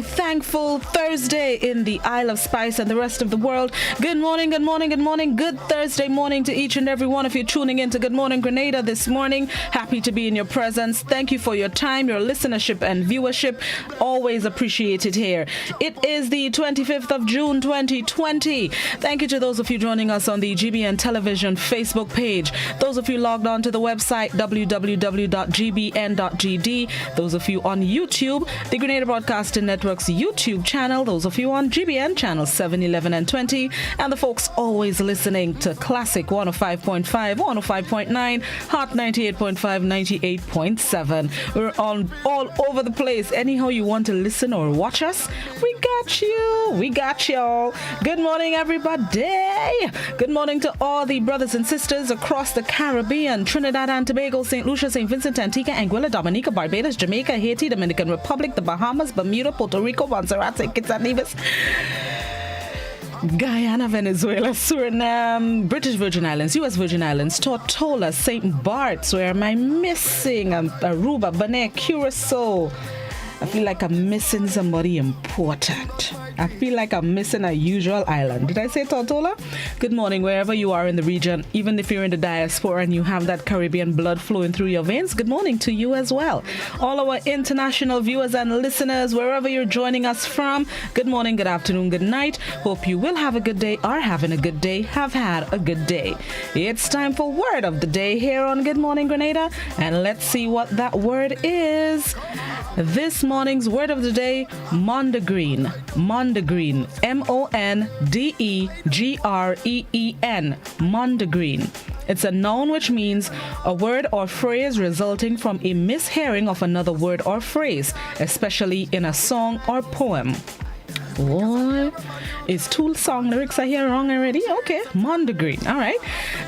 Thankful Thursday in the Isle of Spice and the rest of the world. Good morning, good morning, good morning. Good Thursday morning to each and every one of you tuning in to Good Morning Grenada this morning. Happy to be in your presence. Thank you for your time, your listenership and viewership. Always appreciated here. It is the 25th of June 2020. Thank you to those of you joining us on the GBN Television Facebook page. Those of you logged on to the website www.gbn.gd. Those of you on YouTube, the Grenada Broadcasting Network's YouTube channel, those of you on GBN channels 7, 11 and 20, and the folks always listening to Classic 105.5, 105.9, Hot 98.5, 98.7. We're on all over the place. Anyhow you want to listen or watch us, we got you. We got y'all. Good morning, everybody. Good morning to all the brothers and sisters across the Caribbean, Trinidad and Tobago, St. Lucia, St. Vincent, Antigua, Anguilla, Dominica, Barbados, Jamaica, Haiti, Dominican Republic, the Bahamas, Bermuda, Puerto Rico, Montserrat, St. Kitts and Nevis, Guyana, Venezuela, Suriname, British Virgin Islands, U.S. Virgin Islands, Tortola, St. Bart's. Where am I missing? Aruba, Bonaire, Curacao. I feel like I'm missing somebody important. I feel like I'm missing a usual island. Did I say Tortola? Good morning, wherever you are in the region. Even if you're in the diaspora and you have that Caribbean blood flowing through your veins, good morning to you as well. All our international viewers and listeners, wherever you're joining us from, good morning, good afternoon, good night. Hope you will have a good day, are having a good day, have had a good day. It's time for Word of the Day here on Good Morning Grenada, and let's see what that word is. This morning's word of the day, mondegreen. Mondegreen. M-O-N-D-E-G-R-E-E-N. Mondegreen. It's a noun which means a word or phrase resulting from a mishearing of another word or phrase, especially in a song or poem. What? Is two song lyrics I hear wrong already? Okay, mondegreen. All right.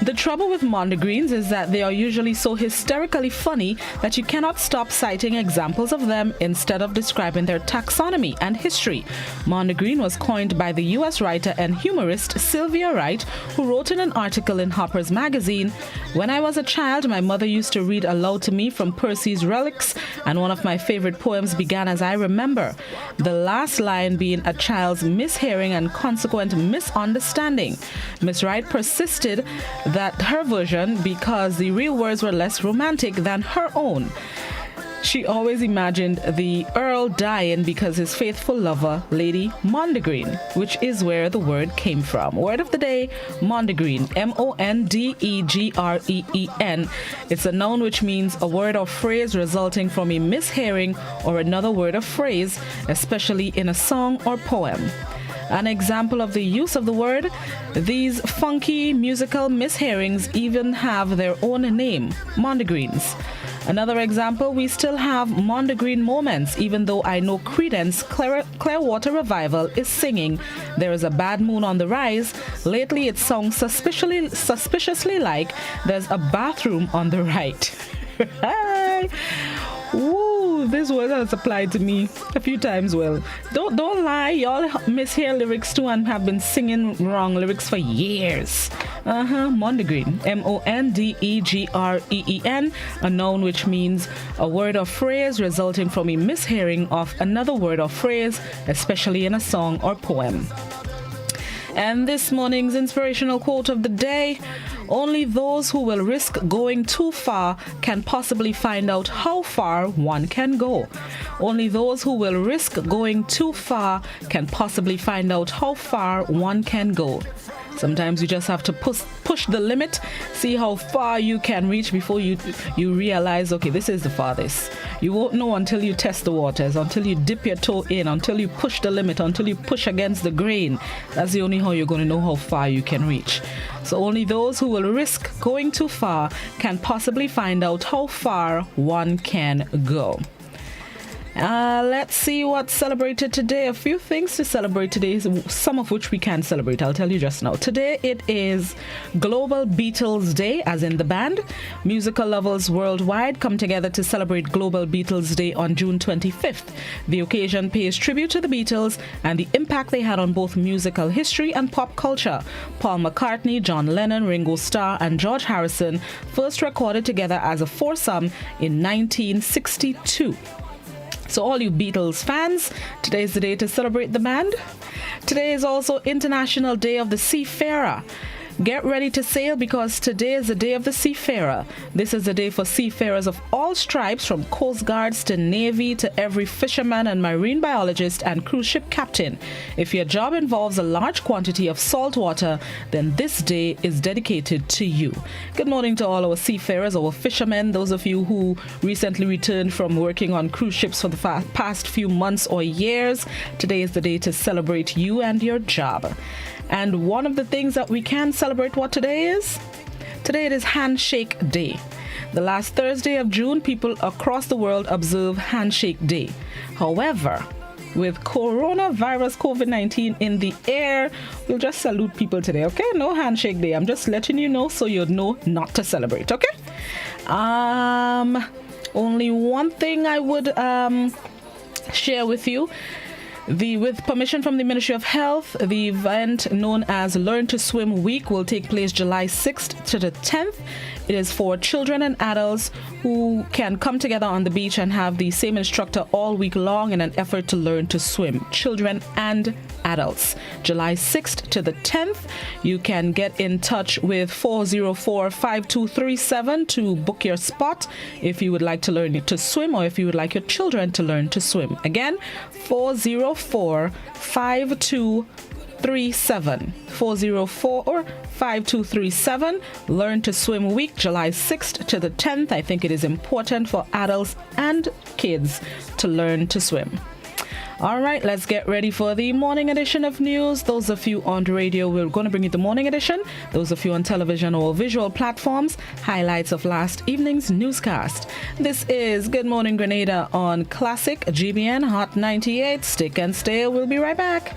The trouble with mondegreens is that they are usually so hysterically funny that you cannot stop citing examples of them instead of describing their taxonomy and history. Mondegreen was coined by the U.S. writer and humorist Sylvia Wright, who wrote in an article in Harper's Magazine, "When I was a child, my mother used to read aloud to me from Percy's Relics, and one of my favorite poems began as I remember, the last line being a child's mishearing and consequent misunderstanding. Miss Wright persisted that her version because the real words were less romantic than her own. She always imagined the Earl dying because his faithful lover, Lady Mondegreen, which is where the word came from. Word of the day, mondegreen, M-O-N-D-E-G-R-E-E-N. It's a noun which means a word or phrase resulting from a mishearing or another word or phrase, especially in a song or poem. An example of the use of the word, these funky musical mishearings even have their own name, mondegreens. Another example, we still have mondegreen moments, even though I know Creedence Clearwater Revival is singing There is a Bad Moon on the Rise. Lately it sounds suspiciously like There's a Bathroom on the Right. Ooh, this word has applied to me a few times. Well, don't lie, y'all mishear lyrics too and have been singing wrong lyrics for years. Mondegreen, M-O-N-D-E-G-R-E-E-N, a noun which means a word or phrase resulting from a mishearing of another word or phrase, especially in a song or poem. And this morning's inspirational quote of the day, only those who will risk going too far can possibly find out how far one can go. Only those who will risk going too far can possibly find out how far one can go. Sometimes you just have to push the limit, see how far you can reach before you realize, okay, this is the farthest. You won't know until you test the waters, until you dip your toe in, until you push the limit, until you push against the grain. That's the only how you're going to know how far you can reach. So only those who will risk going too far can possibly find out how far one can go. Let's see what's celebrated today. A few things to celebrate today, some of which we can celebrate. I'll tell you just now. Today it is Global Beatles Day, as in the band. Musical lovers worldwide come together to celebrate Global Beatles Day on June 25th. The occasion pays tribute to the Beatles and the impact they had on both musical history and pop culture. Paul McCartney, John Lennon, Ringo Starr, and George Harrison first recorded together as a foursome in 1962. So all you Beatles fans, today is the day to celebrate the band. Today is also International Day of the Seafarer. Get ready to sail because today is the day of the seafarer. This is the day for seafarers of all stripes, from Coast Guards to Navy to every fisherman and marine biologist and cruise ship captain. If your job involves a large quantity of salt water, then this day is dedicated to you. Good morning to all our seafarers, our fishermen, those of you who recently returned from working on cruise ships for the past few months or years. Today is the day to celebrate you and your job. And one of the things that we can celebrate what today is? Today it is Handshake Day. The last Thursday of June, people across the world observe Handshake Day. However, with coronavirus COVID-19 in the air, we'll just salute people today, okay? No Handshake Day. I'm just letting you know so you'll know not to celebrate, okay? Only one thing I would share with you. With permission from the Ministry of Health, the event known as Learn to Swim Week will take place July 6th to the 10th. It is for children and adults who can come together on the beach and have the same instructor all week long in an effort to learn to swim. Children and adults. July 6th to the 10th. You can get in touch with 404-5237 to book your spot if you would like to learn to swim or if you would like your children to learn to swim. Again, 404-5237. 404-5237. Learn to Swim Week, July 6th to the 10th. I think it is important for adults and kids to learn to swim. All right, let's get ready for the morning edition of news. Those of you on the radio, we're going to bring you the morning edition. Those of you on television or visual platforms, highlights of last evening's newscast. This is Good Morning Grenada on Classic GBN Hot 98. Stick and stay. We'll be right back.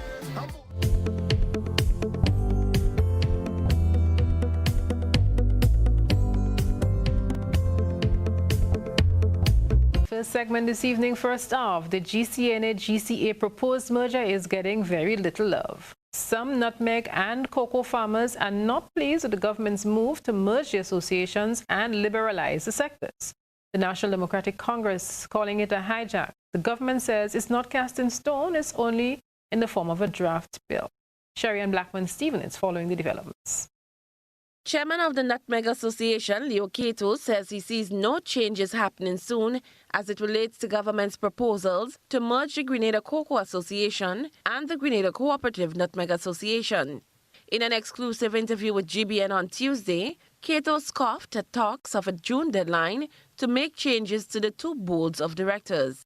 First segment this evening. First off, the GCNA-GCA proposed merger is getting very little love. Some nutmeg and cocoa farmers are not pleased with the government's move to merge the associations and liberalize the sectors. The National Democratic Congress calling it a hijack. The government says it's not cast in stone, it's only in the form of a draft bill. Sherry and Blackman-Stephen is following the developments. Chairman of the Nutmeg Association, Leo Cato, says he sees no changes happening soon as it relates to government's proposals to merge the Grenada Cocoa Association and the Grenada Cooperative Nutmeg Association. In an exclusive interview with GBN on Tuesday, Cato scoffed at talks of a June deadline to make changes to the two boards of directors.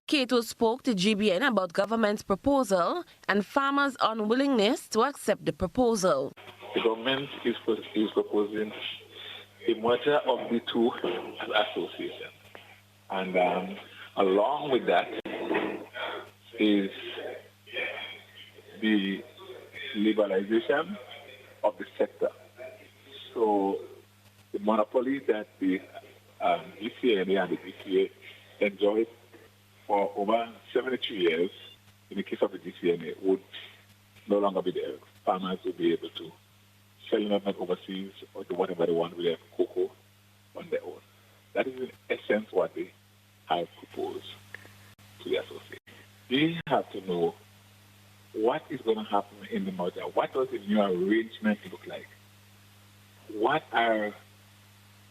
Cato spoke to GBN about government's proposal and farmers' unwillingness to accept the proposal. The government is proposing a merger of the two associations. And along with that is the liberalization of the sector. So the monopoly that the GCNA and the GCA enjoyed for over 72 years, in the case of the GCNA, would no longer be there. Farmers will be able to sell nutmeg overseas or do whatever they want with their cocoa on their own. That is in essence what they have proposed to the association. They have to know what is going to happen in the merger. What does the new arrangement look like? What are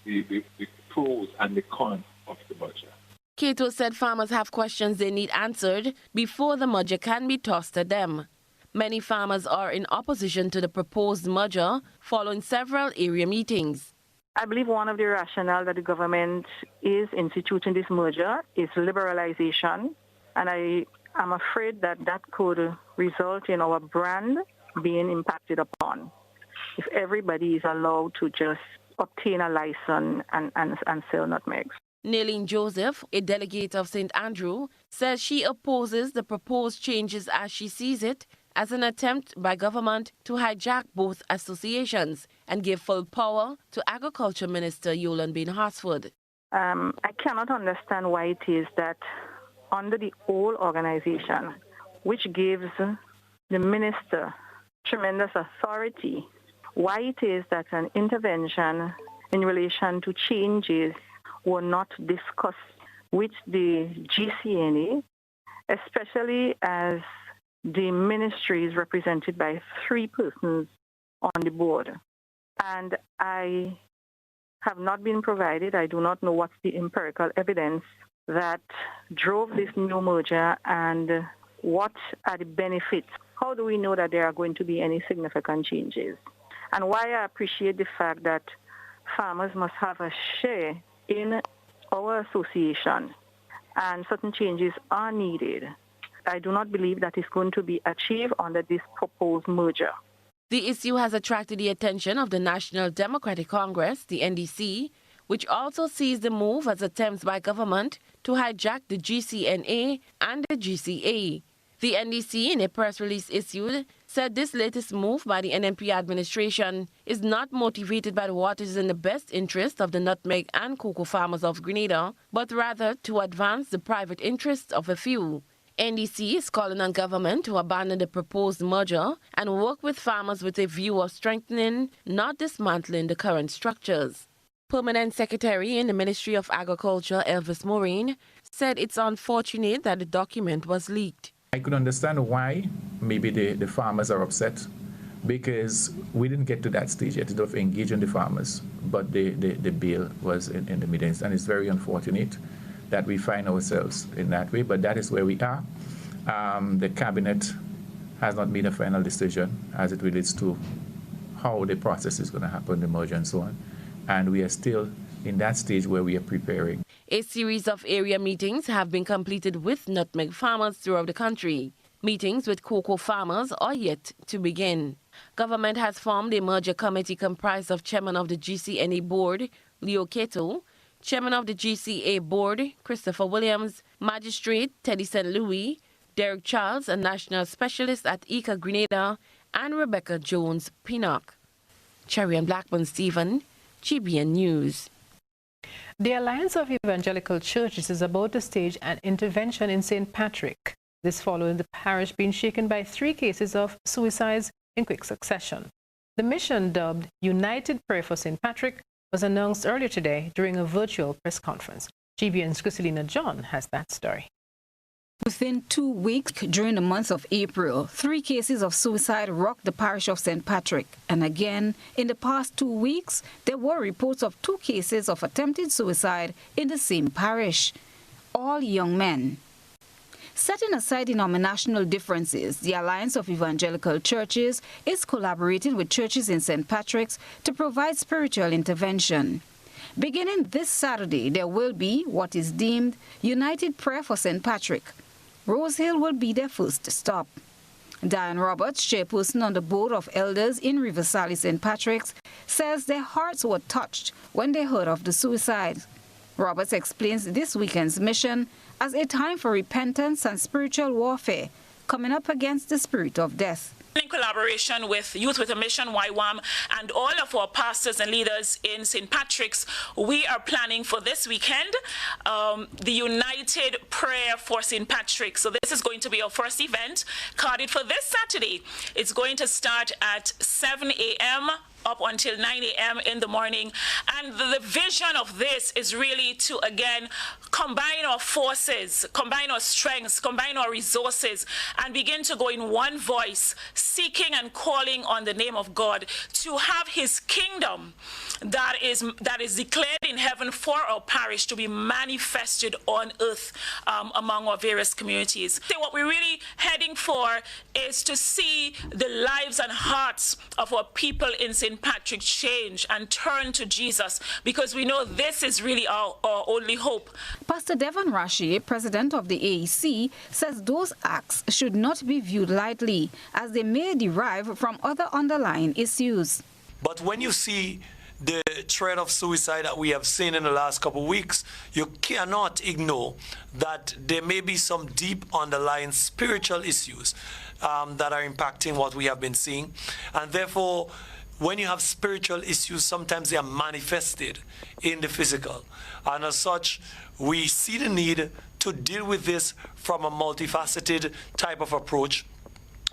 the pros and the cons of the merger? Cato said farmers have questions they need answered before the merger can be tossed at them. Many farmers are in opposition to the proposed merger following several area meetings. I believe one of the rationale that the government is instituting this merger is liberalization, and I am afraid that that could result in our brand being impacted upon if everybody is allowed to just obtain a license and sell nutmegs. Naileen Joseph, a delegate of St. Andrew, says she opposes the proposed changes as she sees it as an attempt by government to hijack both associations and give full power to Agriculture Minister Yolan Bain Horsford. I cannot understand why it is that under the old organization, which gives the minister tremendous authority, why it is that an intervention in relation to changes were not discussed with the GCNA, especially as the ministry is represented by 3 persons on the board. And I have not been provided, I do not know what's the empirical evidence that drove this new merger and what are the benefits. How do we know that there are going to be any significant changes? And why I appreciate the fact that farmers must have a share in our association and certain changes are needed. I do not believe that is going to be achieved under this proposed merger. The issue has attracted the attention of the National Democratic Congress, the NDC, which also sees the move as attempts by government to hijack the GCNA and the GCA. The NDC, in a press release issued, said this latest move by the NNP administration is not motivated by what is in the best interest of the nutmeg and cocoa farmers of Grenada, but rather to advance the private interests of a few. NDC is calling on government to abandon the proposed merger and work with farmers with a view of strengthening, not dismantling the current structures. Permanent Secretary in the Ministry of Agriculture, Elvis Maureen, said it's unfortunate that the document was leaked. I could understand why maybe the farmers are upset, because we didn't get to that stage yet of engaging the farmers, but the bill was in the meetings, and it's very unfortunate that we find ourselves in that way, but that is where we are. The cabinet has not made a final decision as it relates to how the process is going to happen, the merger and so on, and we are still in that stage where we are preparing. A series of area meetings have been completed with nutmeg farmers throughout the country. Meetings with cocoa farmers are yet to begin. Government has formed a merger committee comprised of Chairman of the GCNA Board, Leo Keto, Chairman of the GCA Board, Christopher Williams, Magistrate Teddy St. Louis, Derek Charles, a national specialist at ICA Grenada, and Rebecca Jones Pinnock. Cherry and Blackburn Stephen, GBN News. The Alliance of Evangelical Churches is about to stage an intervention in St. Patrick. This following the parish being shaken by 3 cases of suicides in quick succession. The mission, dubbed United Prayer for St. Patrick, was announced earlier today during a virtual press conference. GBN's Christelina John has that story. Within 2 weeks during the month of April, 3 cases of suicide rocked the parish of St. Patrick. And again, in the past 2 weeks, there were reports of 2 cases of attempted suicide in the same parish, all young men. Setting aside denominational differences, the Alliance of Evangelical Churches is collaborating with churches in St. Patrick's to provide spiritual intervention. Beginning this Saturday, there will be what is deemed United Prayer for St. Patrick. Rose Hill will be their first stop. Diane Roberts, chairperson on the board of elders in Riverside St. Patrick's, says their hearts were touched when they heard of the suicide. Roberts explains this weekend's mission as a time for repentance and spiritual warfare, coming up against the spirit of death. In collaboration with Youth with a Mission, YWAM, and all of our pastors and leaders in St. Patrick's, we are planning for this weekend the United Prayer for St. Patrick's. So this is going to be our first event, carded for this Saturday. It's going to start at 7 a.m. up until 9 a.m. in the morning. And the vision of this is really to, again, combine our forces, combine our strengths, combine our resources, and begin to go in one voice, seeking and calling on the name of God to have his kingdom that is declared in heaven for our parish to be manifested on earth among our various communities. So what we're really heading for is to see the lives and hearts of our people in St. Patrick change and turn to Jesus, because we know this is really our only hope. Pastor Devon Rashi, president of the AEC, says those acts should not be viewed lightly, as they may derive from other underlying issues. But when you see the threat of suicide that we have seen in the last couple of weeks, you cannot ignore that there may be some deep underlying spiritual issues that are impacting what we have been seeing. And therefore, when you have spiritual issues, sometimes they are manifested in the physical. And as such, we see the need to deal with this from a multifaceted type of approach,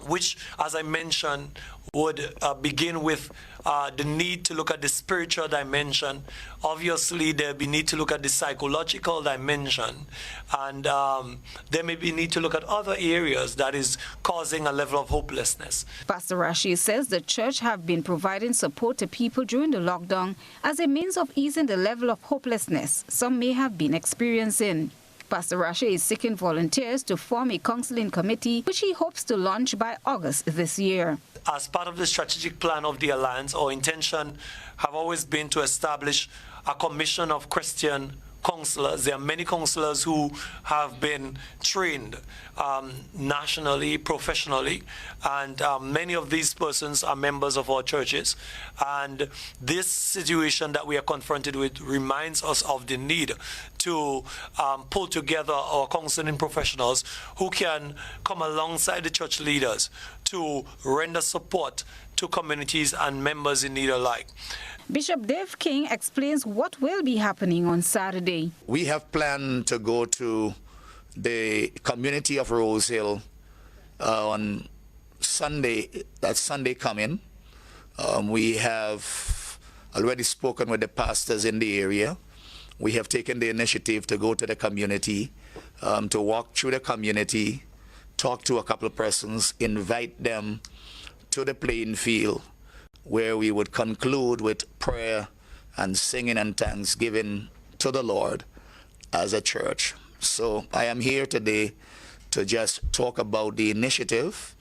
which, as I mentioned, would begin with the need to look at the spiritual dimension. Obviously, there will be need to look at the psychological dimension, and there may be need to look at other areas that is causing a level of hopelessness. Pastor Rashid says the church have been providing support to people during the lockdown as a means of easing the level of hopelessness some may have been experiencing. Pastor Rashid is seeking volunteers to form a counseling committee, which he hopes to launch by August this year. As part of the strategic plan of the Alliance, our intention have always been to establish a commission of Christian counselors. There are many counselors who have been trained nationally, professionally, and many of these persons are members of our churches. And this situation that we are confronted with reminds us of the need to pull together our counseling professionals who can come alongside the church leaders to render support to communities and members in need alike. Bishop Dave King explains what will be happening on Saturday. We have planned to go to the community of Rose Hill on Sunday, that's Sunday coming. We have already spoken with the pastors in the area. We have taken the initiative to go to the community, to walk through the community, talk to a couple of persons, invite them to the playing field, where we would conclude with prayer and singing and thanksgiving to the Lord as a church. So I am here today to just talk about the initiative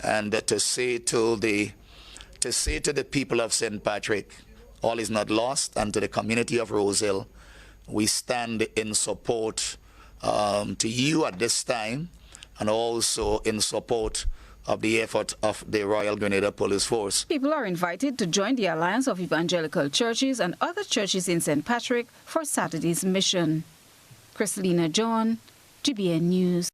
and to say to the people of St. Patrick, all is not lost, and to the community of Rose Hill, we stand in support to you at this time, and also in support of the effort of the Royal Grenada Police Force. People are invited to join the Alliance of Evangelical Churches and other churches in St. Patrick for Saturday's mission. Christelina John, GBN News.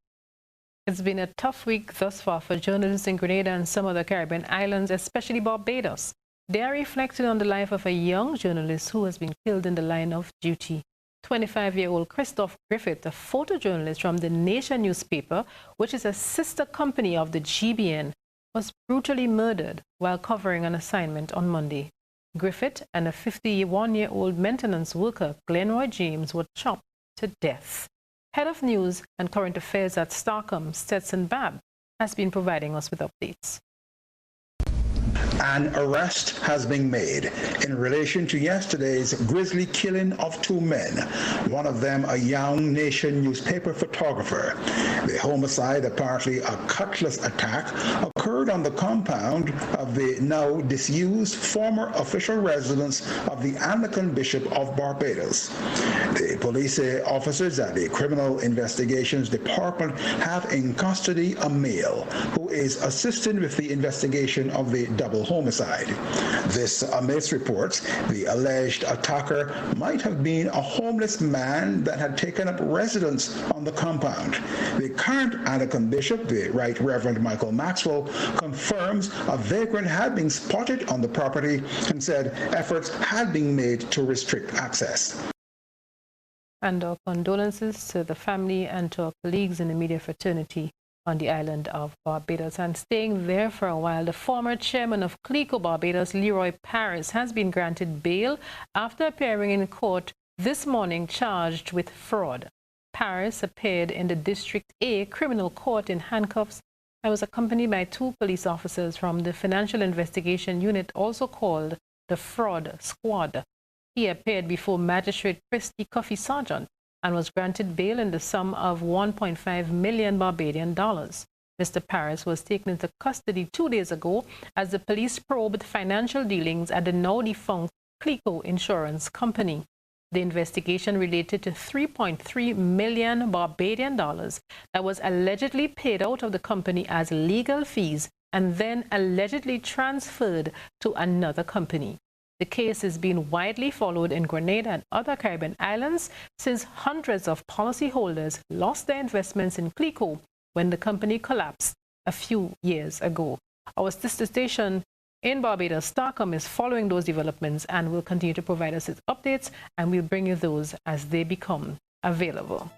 It's been a tough week thus far for journalists in Grenada and some other Caribbean islands, especially Barbados. They are reflecting on the life of a young journalist who has been killed in the line of duty. 25-year-old Christoph Griffith, a photojournalist from the Nation newspaper, which is a sister company of the GBN, was brutally murdered while covering an assignment on Monday. Griffith and a 51-year-old maintenance worker, Glenroy James, were chopped to death. Head of News and Current Affairs at Starcom, Stetson Babb, has been providing us with updates. An arrest has been made in relation to yesterday's grisly killing of two men, one of them a young Nation newspaper photographer. The homicide, apparently a cutlass attack, occurred on the compound of the now disused former official residence of the Anglican Bishop of Barbados. The police officers at the Criminal Investigations Department have in custody a male who is assisting with the investigation of the double homicide. This amidst reports the alleged attacker might have been a homeless man that had taken up residence on the compound. The current Anglican bishop, the Right Reverend Michael Maxwell, confirms a vagrant had been spotted on the property and said efforts had been made to restrict access. And our condolences to the family and to our colleagues in the media fraternity on the island of Barbados. And staying there for a while, the former chairman of CLECO Barbados, Leroy Paris, has been granted bail after appearing in court this morning charged with fraud. Paris appeared in the District A criminal court in handcuffs and was accompanied by two police officers from the Financial Investigation Unit, also called the Fraud Squad. He appeared before Magistrate Christy Coffey Sargent and was granted bail in the sum of 1.5 million Barbadian dollars. Mr. Paris was taken into custody 2 days ago as the police probed financial dealings at the now-defunct CLECO Insurance Company. The investigation related to 3.3 million Barbadian dollars that was allegedly paid out of the company as legal fees and then allegedly transferred to another company. The case is being widely followed in Grenada and other Caribbean islands since hundreds of policyholders lost their investments in CLICO when the company collapsed a few years ago. Our sister station in Barbados, Starcom, is following those developments and will continue to provide us with updates, and we'll bring you those as they become available.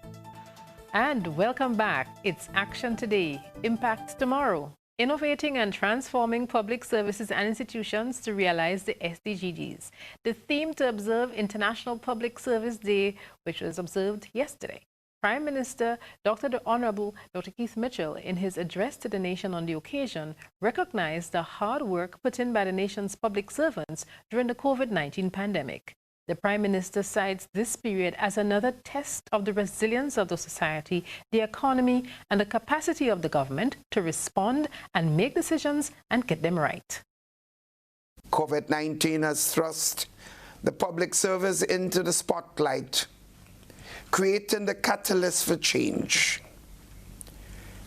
And welcome back. It's Action Today, Impact Tomorrow. Innovating and transforming public services and institutions to realize the SDGs. The theme to observe International Public Service Day, which was observed yesterday. Prime Minister the Honorable Dr. Keith Mitchell, in his address to the nation on the occasion, recognized the hard work put in by the nation's public servants during the COVID-19 pandemic. The Prime Minister cites this period as another test of the resilience of the society, the economy, and the capacity of the government to respond and make decisions and get them right. COVID-19 has thrust the public service into the spotlight, creating the catalyst for change.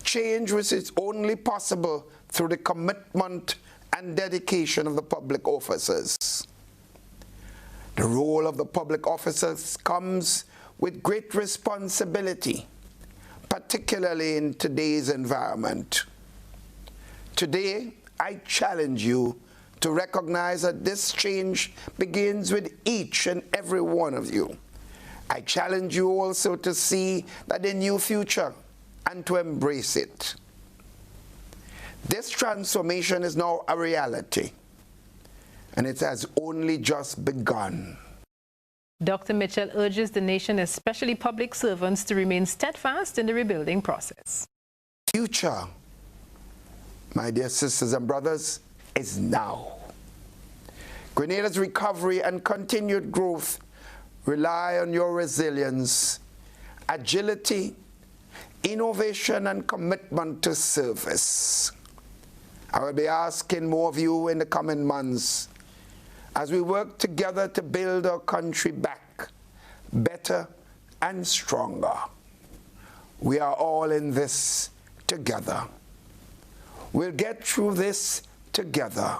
Change which is only possible through the commitment and dedication of the public officers. The role of the public officers comes with great responsibility, particularly in today's environment. Today, I challenge you to recognize that this change begins with each and every one of you. I challenge you also to see that a new future and to embrace it. This transformation is now a reality, and it has only just begun. Dr. Mitchell urges the nation, especially public servants, to remain steadfast in the rebuilding process. Future, my dear sisters and brothers, is now. Grenada's recovery and continued growth rely on your resilience, agility, innovation, and commitment to service. I will be asking more of you in the coming months as we work together to build our country back better and stronger. We are all in this together. We'll get through this together.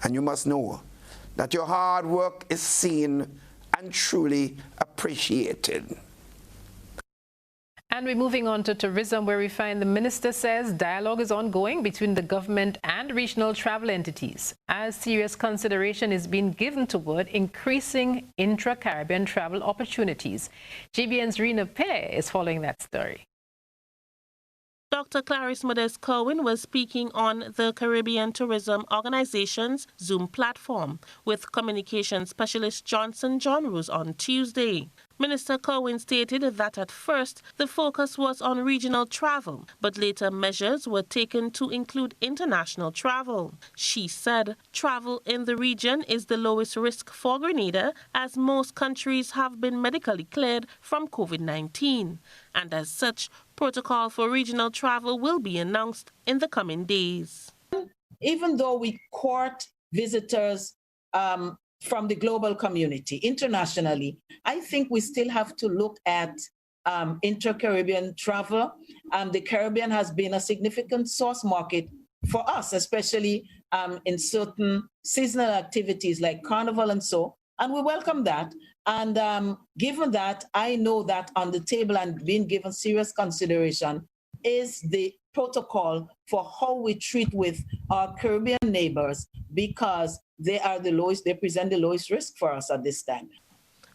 And you must know that your hard work is seen and truly appreciated. And we're moving on to tourism, where we find the minister says dialogue is ongoing between the government and regional travel entities, as serious consideration is being given toward increasing intra-Caribbean travel opportunities. GBN's Rena Pear is following that story. Dr. Clarice Modest-Cohen was speaking on the Caribbean Tourism Organization's Zoom platform with communication specialist Johnson John Rose on Tuesday. Minister Cohen stated that at first the focus was on regional travel, but later measures were taken to include international travel. She said travel in the region is the lowest risk for Grenada, as most countries have been medically cleared from COVID-19, and as such, protocol for regional travel will be announced in the coming days. Even though we court visitors from the global community internationally, I think we still have to look at inter-Caribbean travel. The Caribbean has been a significant source market for us, especially in certain seasonal activities like Carnival and so, and we welcome that. And given that, I know that on the table and being given serious consideration is the protocol for how we treat with our Caribbean neighbors, because they are the lowest, they present the lowest risk for us at this time.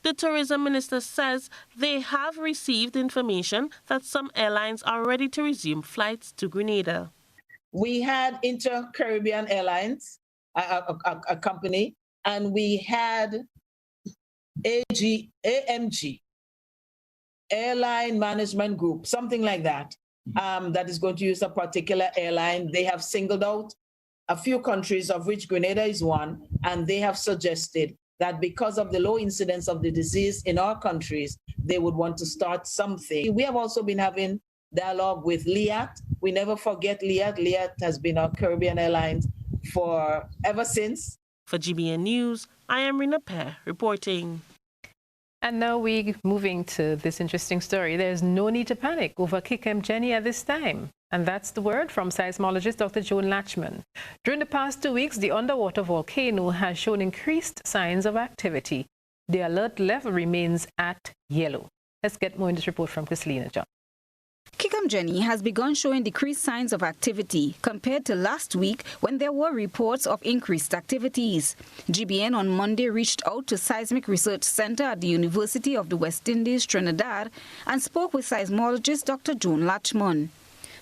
The tourism minister says they have received information that some airlines are ready to resume flights to Grenada. We had Inter-Caribbean Airlines, a company, and we had AMG, Airline Management Group, something like that, that is going to use a particular airline. They have singled out a few countries, of which Grenada is one, and they have suggested that because of the low incidence of the disease in our countries, they would want to start something. We have also been having dialogue with Liat. We never forget Liat. Liat has been our Caribbean Airlines for ever since. For GBN News, I am Rena Pear reporting. And now we're moving to this interesting story. There's no need to panic over Kikem Jenny at this time, And that's the word from seismologist Dr. Joan Latchman. During the past 2 weeks, the underwater volcano has shown increased signs of activity. The alert level remains at yellow. Let's get more in this report from Christina John. Kikamjani has begun showing decreased signs of activity compared to last week when there were reports of increased activities. GBN on Monday reached out to Seismic Research Center at the University of the West Indies, Trinidad, and spoke with seismologist Dr. Joan Latchman.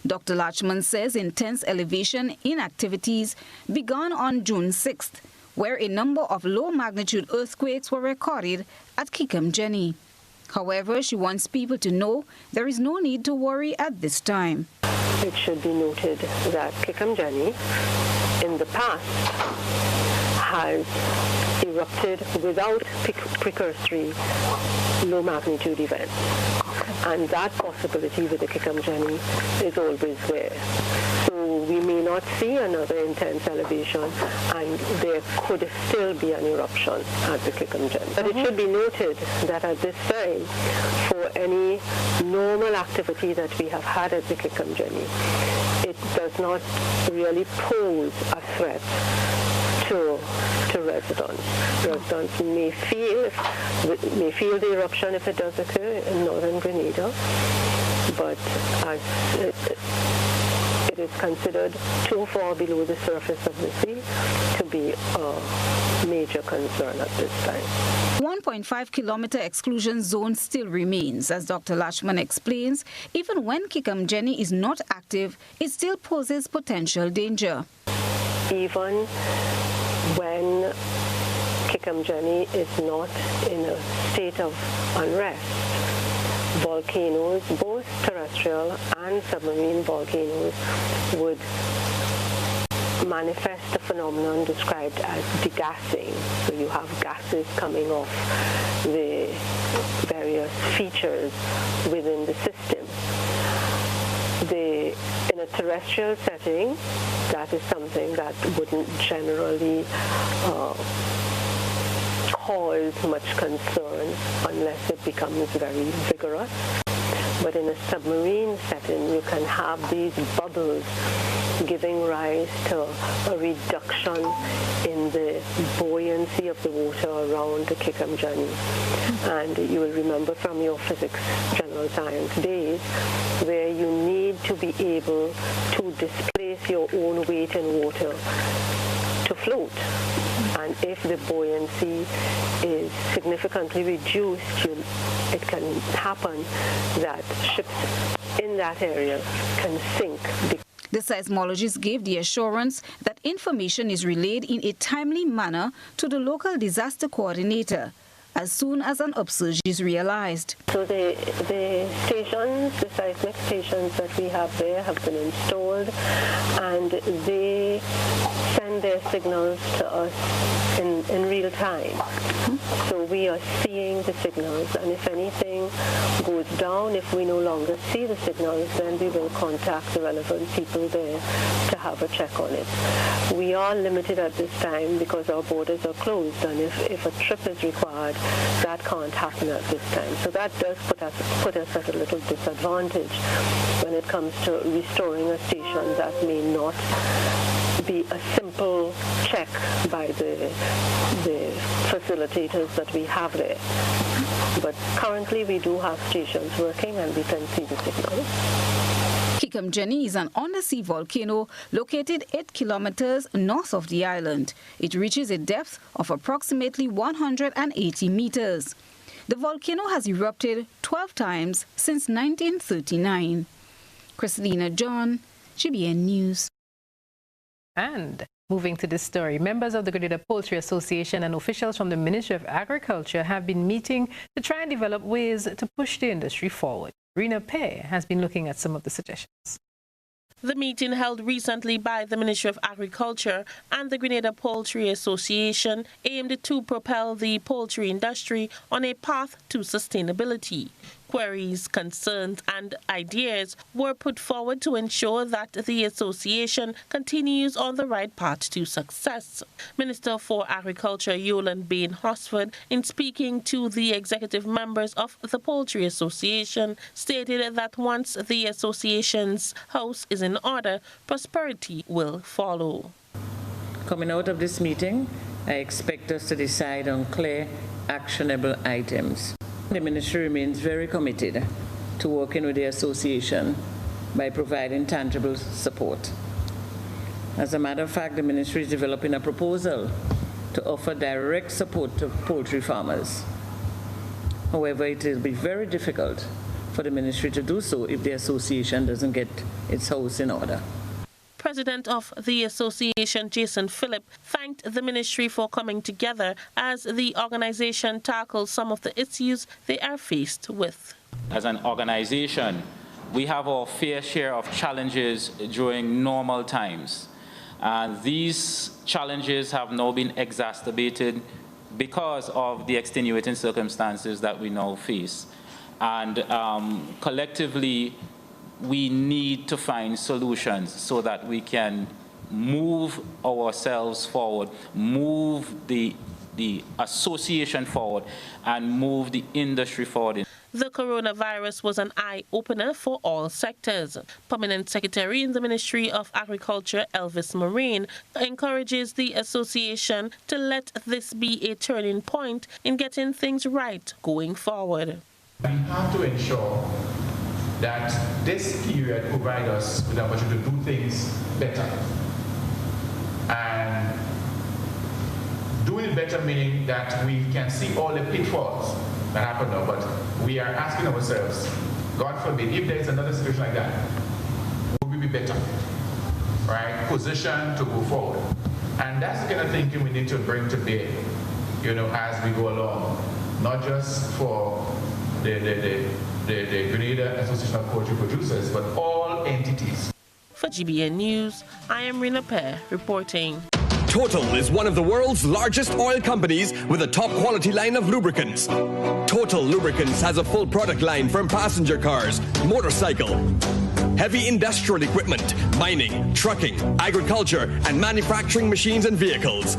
Dr. Latchman says intense elevation in activities began on June 6th, where a number of low-magnitude earthquakes were recorded at Kikamjani. However, she wants people to know there is no need to worry at this time. It should be noted that Kikamjani in the past has erupted without precursory low-magnitude events. And that possibility with the Kikamjani is always there. So we may not see another intense elevation, and there could still be an eruption at the Kikamjani. But it should be noted that at this time, for any normal activity that we have had at the Kikamjani, it does not really pose a threat to residents. Residents may feel the eruption if it does occur in northern Grenada, but as it is considered too far below the surface of the sea to be a major concern at this time. 1.5-kilometer exclusion zone still remains, as Dr. Latchman explains. Even when Kikamjani is not active, it still poses potential danger. Even when Kikamjani is not in a state of unrest, volcanoes, both terrestrial and submarine volcanoes, would manifest a phenomenon described as degassing. So you have gases coming off the various features within the system. In a terrestrial setting, that is something that wouldn't generally cause much concern unless it becomes very vigorous. But in a submarine setting, you can have these bubbles giving rise to a reduction in the buoyancy of the water around the Kikamjani. And you will remember from your physics general science days where you need to be able to displace your own weight in water to float. And if the buoyancy is significantly reduced, it can happen that ships in that area can sink. The seismologist gave the assurance that information is relayed in a timely manner to the local disaster coordinator as soon as an upsurge is realized. So the stations, the seismic stations that we have there have been installed, and they send their signals to us in real time. So we are seeing the signals, and if anything goes down, if we no longer see the signals, then we will contact the relevant people there to have a check on it. We are limited at this time because our borders are closed, and if a trip is required, that can't happen at this time. So that does put us at a little disadvantage when it comes to restoring a station that may not be a simple check by the facilitators that we have there. But currently we do have stations working and we can see the signals. Kikamjani is an undersea volcano located 8 kilometers north of the island. It reaches a depth of approximately 180 meters. The volcano has erupted 12 times since 1939. Christina John, GBN News. And moving to this story, members of the Grenada Poultry Association and officials from the Ministry of Agriculture have been meeting to try and develop ways to push the industry forward. Rena Pei has been looking at some of the suggestions. The meeting held recently by the Ministry of Agriculture and the Grenada Poultry Association aimed to propel the poultry industry on a path to sustainability. Queries, concerns and ideas were put forward to ensure that the association continues on the right path to success. Minister for Agriculture Yolande Bain-Hosford, in speaking to the executive members of the Poultry Association, stated that once the association's house is in order, prosperity will follow. Coming out of this meeting, I expect us to decide on clear, actionable items. The ministry remains very committed to working with the association by providing tangible support. As a matter of fact, the ministry is developing a proposal to offer direct support to poultry farmers. However, it will be very difficult for the ministry to do so if the association doesn't get its house in order. President of the association, Jason Phillip, thanked the ministry for coming together as the organization tackles some of the issues they are faced with. As an organization, we have our fair share of challenges during normal times. These challenges have now been exacerbated because of the extenuating circumstances that we now face. And collectively, we need to find solutions so that we can move ourselves forward, move the association forward, and move the industry forward. The coronavirus was an eye-opener for all sectors. Permanent Secretary in the Ministry of Agriculture, Elvis Moraine, encourages the association to let this be a turning point in getting things right going forward. We have to ensure that this period provides us with an opportunity to do things better. And doing it better meaning that we can see all the pitfalls that happen now, but we are asking ourselves, God forbid, if there's another situation like that, would we be better, right? Positioned to go forward. And that's the kind of thinking we need to bring to bear, as we go along, not just for the Grenada Association of Poultry Producers, but all entities. For GBN News, I am Rina Pear reporting. Total is one of the world's largest oil companies with a top quality line of lubricants. Total Lubricants has a full product line from passenger cars, motorcycle, heavy industrial equipment, mining, trucking, agriculture, and manufacturing machines and vehicles.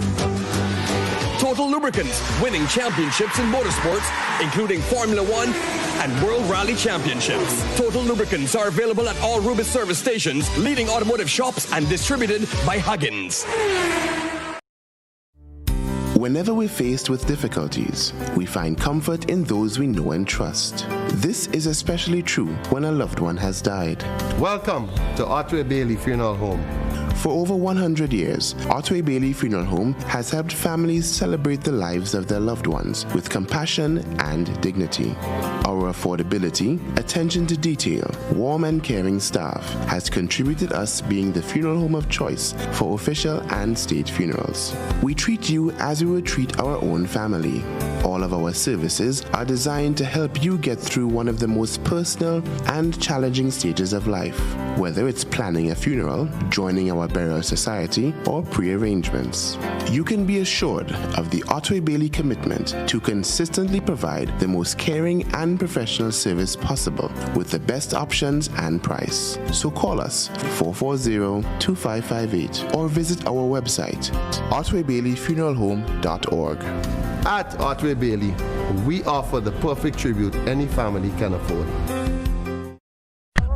Total Lubricants, winning championships in motorsports, including Formula One and World Rally Championships. Total Lubricants are available at all Rubis service stations, leading automotive shops, and distributed by Huggins. Whenever we're faced with difficulties, we find comfort in those we know and trust. This is especially true when a loved one has died. Welcome to Otway Bailey Funeral Home. For over 100 years, Otway Bailey Funeral Home has helped families celebrate the lives of their loved ones with compassion and dignity. Our affordability, attention to detail, warm and caring staff has contributed us being the funeral home of choice for official and state funerals. We treat you as we would treat our own family. All of our services are designed to help you get through one of the most personal and challenging stages of life, whether it's planning a funeral, joining our burial society, or pre-arrangements. You can be assured of the Otway Bailey commitment to consistently provide the most caring and professional service possible with the best options and price. So call us 440-2558 or visit our website otwaybaileyfuneralhome.org. At Otway Bailey, we offer the perfect tribute any family can afford.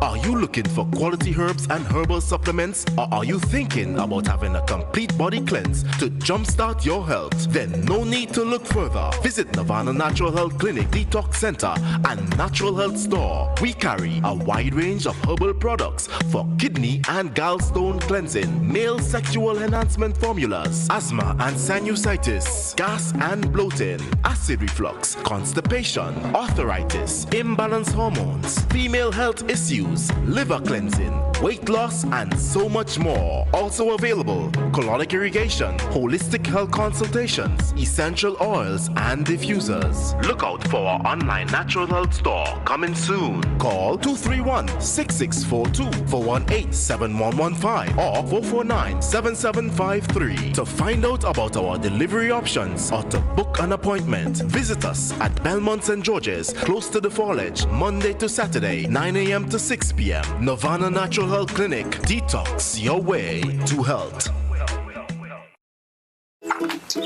Are you looking for quality herbs and herbal supplements? Or are you thinking about having a complete body cleanse to jumpstart your health? Then no need to look further. Visit Nirvana Natural Health Clinic, Detox Center, and Natural Health Store. We carry a wide range of herbal products for kidney and gallstone cleansing, male sexual enhancement formulas, asthma and sinusitis, gas and bloating, acid reflux, constipation, arthritis, imbalanced hormones, female health issues, liver cleansing, weight loss, and so much more. Also available, colonic irrigation, holistic health consultations, essential oils, and diffusers. Look out for our online natural health store coming soon. Call 231-6642 418-7115 or 449-7753 to find out about our delivery options or to book an appointment. Visit us at Belmont St. George's, close to the Fallage, Monday to Saturday, 9 a.m. to 6 p.m. Nirvana Natural Health Clinic. Detox your way to health.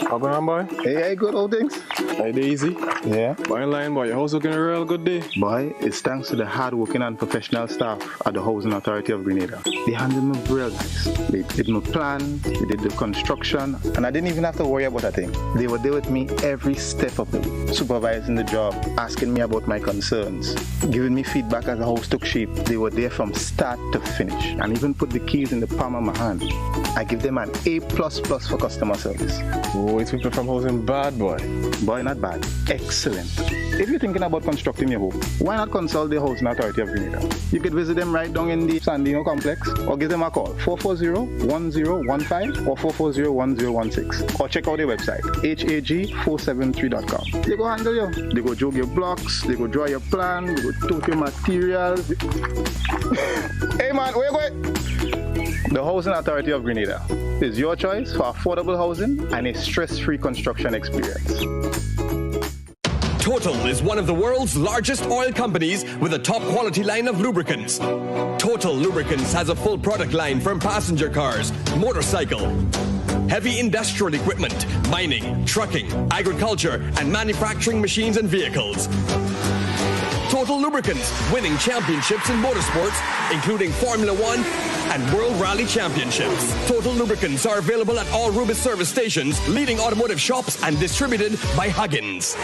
How going on, boy? Hey, good old things. Hey, easy. Yeah. Boy, in line, boy. Your house looking a real good day. Boy, it's thanks to the hard-working and professional staff at the Housing Authority of Grenada. They handled me real nice. They did my plan, they did the construction, and I didn't even have to worry about a thing. They were there with me every step of the way, supervising the job, asking me about my concerns, giving me feedback as the house took shape. They were there from start to finish, and even put the keys in the palm of my hand. I give them an A++ for customer service. Oh, it's people from housing bad, boy. Boy, not bad. Excellent. If you're thinking about constructing your home, why not consult the Housing Authority of Grenada? You could visit them right down in the Sandino complex or give them a call, 440-1015 or 440-1016. Or check out their website, hag473.com. They go handle you. They go jog your blocks, they go draw your plan, they go tote your materials. Hey man, where you going? The Housing Authority of Grenada is your choice for affordable housing and a stress-free construction experience. Total is one of the world's largest oil companies with a top quality line of lubricants. Total Lubricants has a full product line from passenger cars, motorcycle, heavy industrial equipment, mining, trucking, agriculture, and manufacturing machines and vehicles. Total Lubricants, winning championships in motorsports, including Formula One and World Rally Championships. Total Lubricants are available at all Rubis service stations, leading automotive shops, and distributed by Huggins.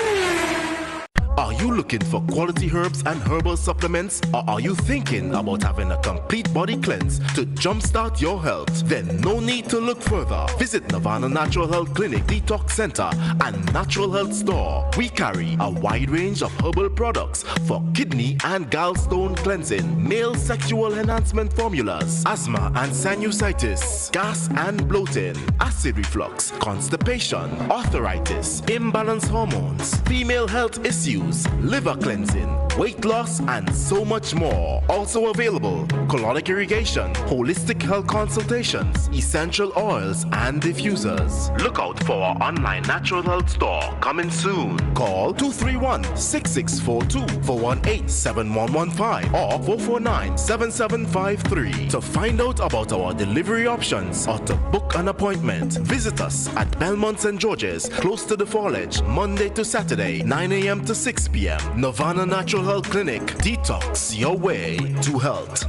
Are you looking for quality herbs and herbal supplements, or are you thinking about having a complete body cleanse to jumpstart your health? Then no need to look further. Visit Nirvana Natural Health Clinic Detox Center and Natural Health Store. We carry a wide range of herbal products for kidney and gallstone cleansing, male sexual enhancement formulas, asthma and sinusitis, gas and bloating, acid reflux, constipation, arthritis, imbalanced hormones, female health issues, liver cleansing, weight loss, and so much more. Also available, colonic irrigation, holistic health consultations, essential oils, and diffusers. Look out for our online natural health store coming soon. Call 231-6642 418-7115 or 449-7753 to find out about our delivery options or to book an appointment. Visit us at Belmont St. George's, close to the Fallage, Monday to Saturday, 9 a.m. to 6 p.m. Nirvana Natural Health Clinic. Detox your way to health.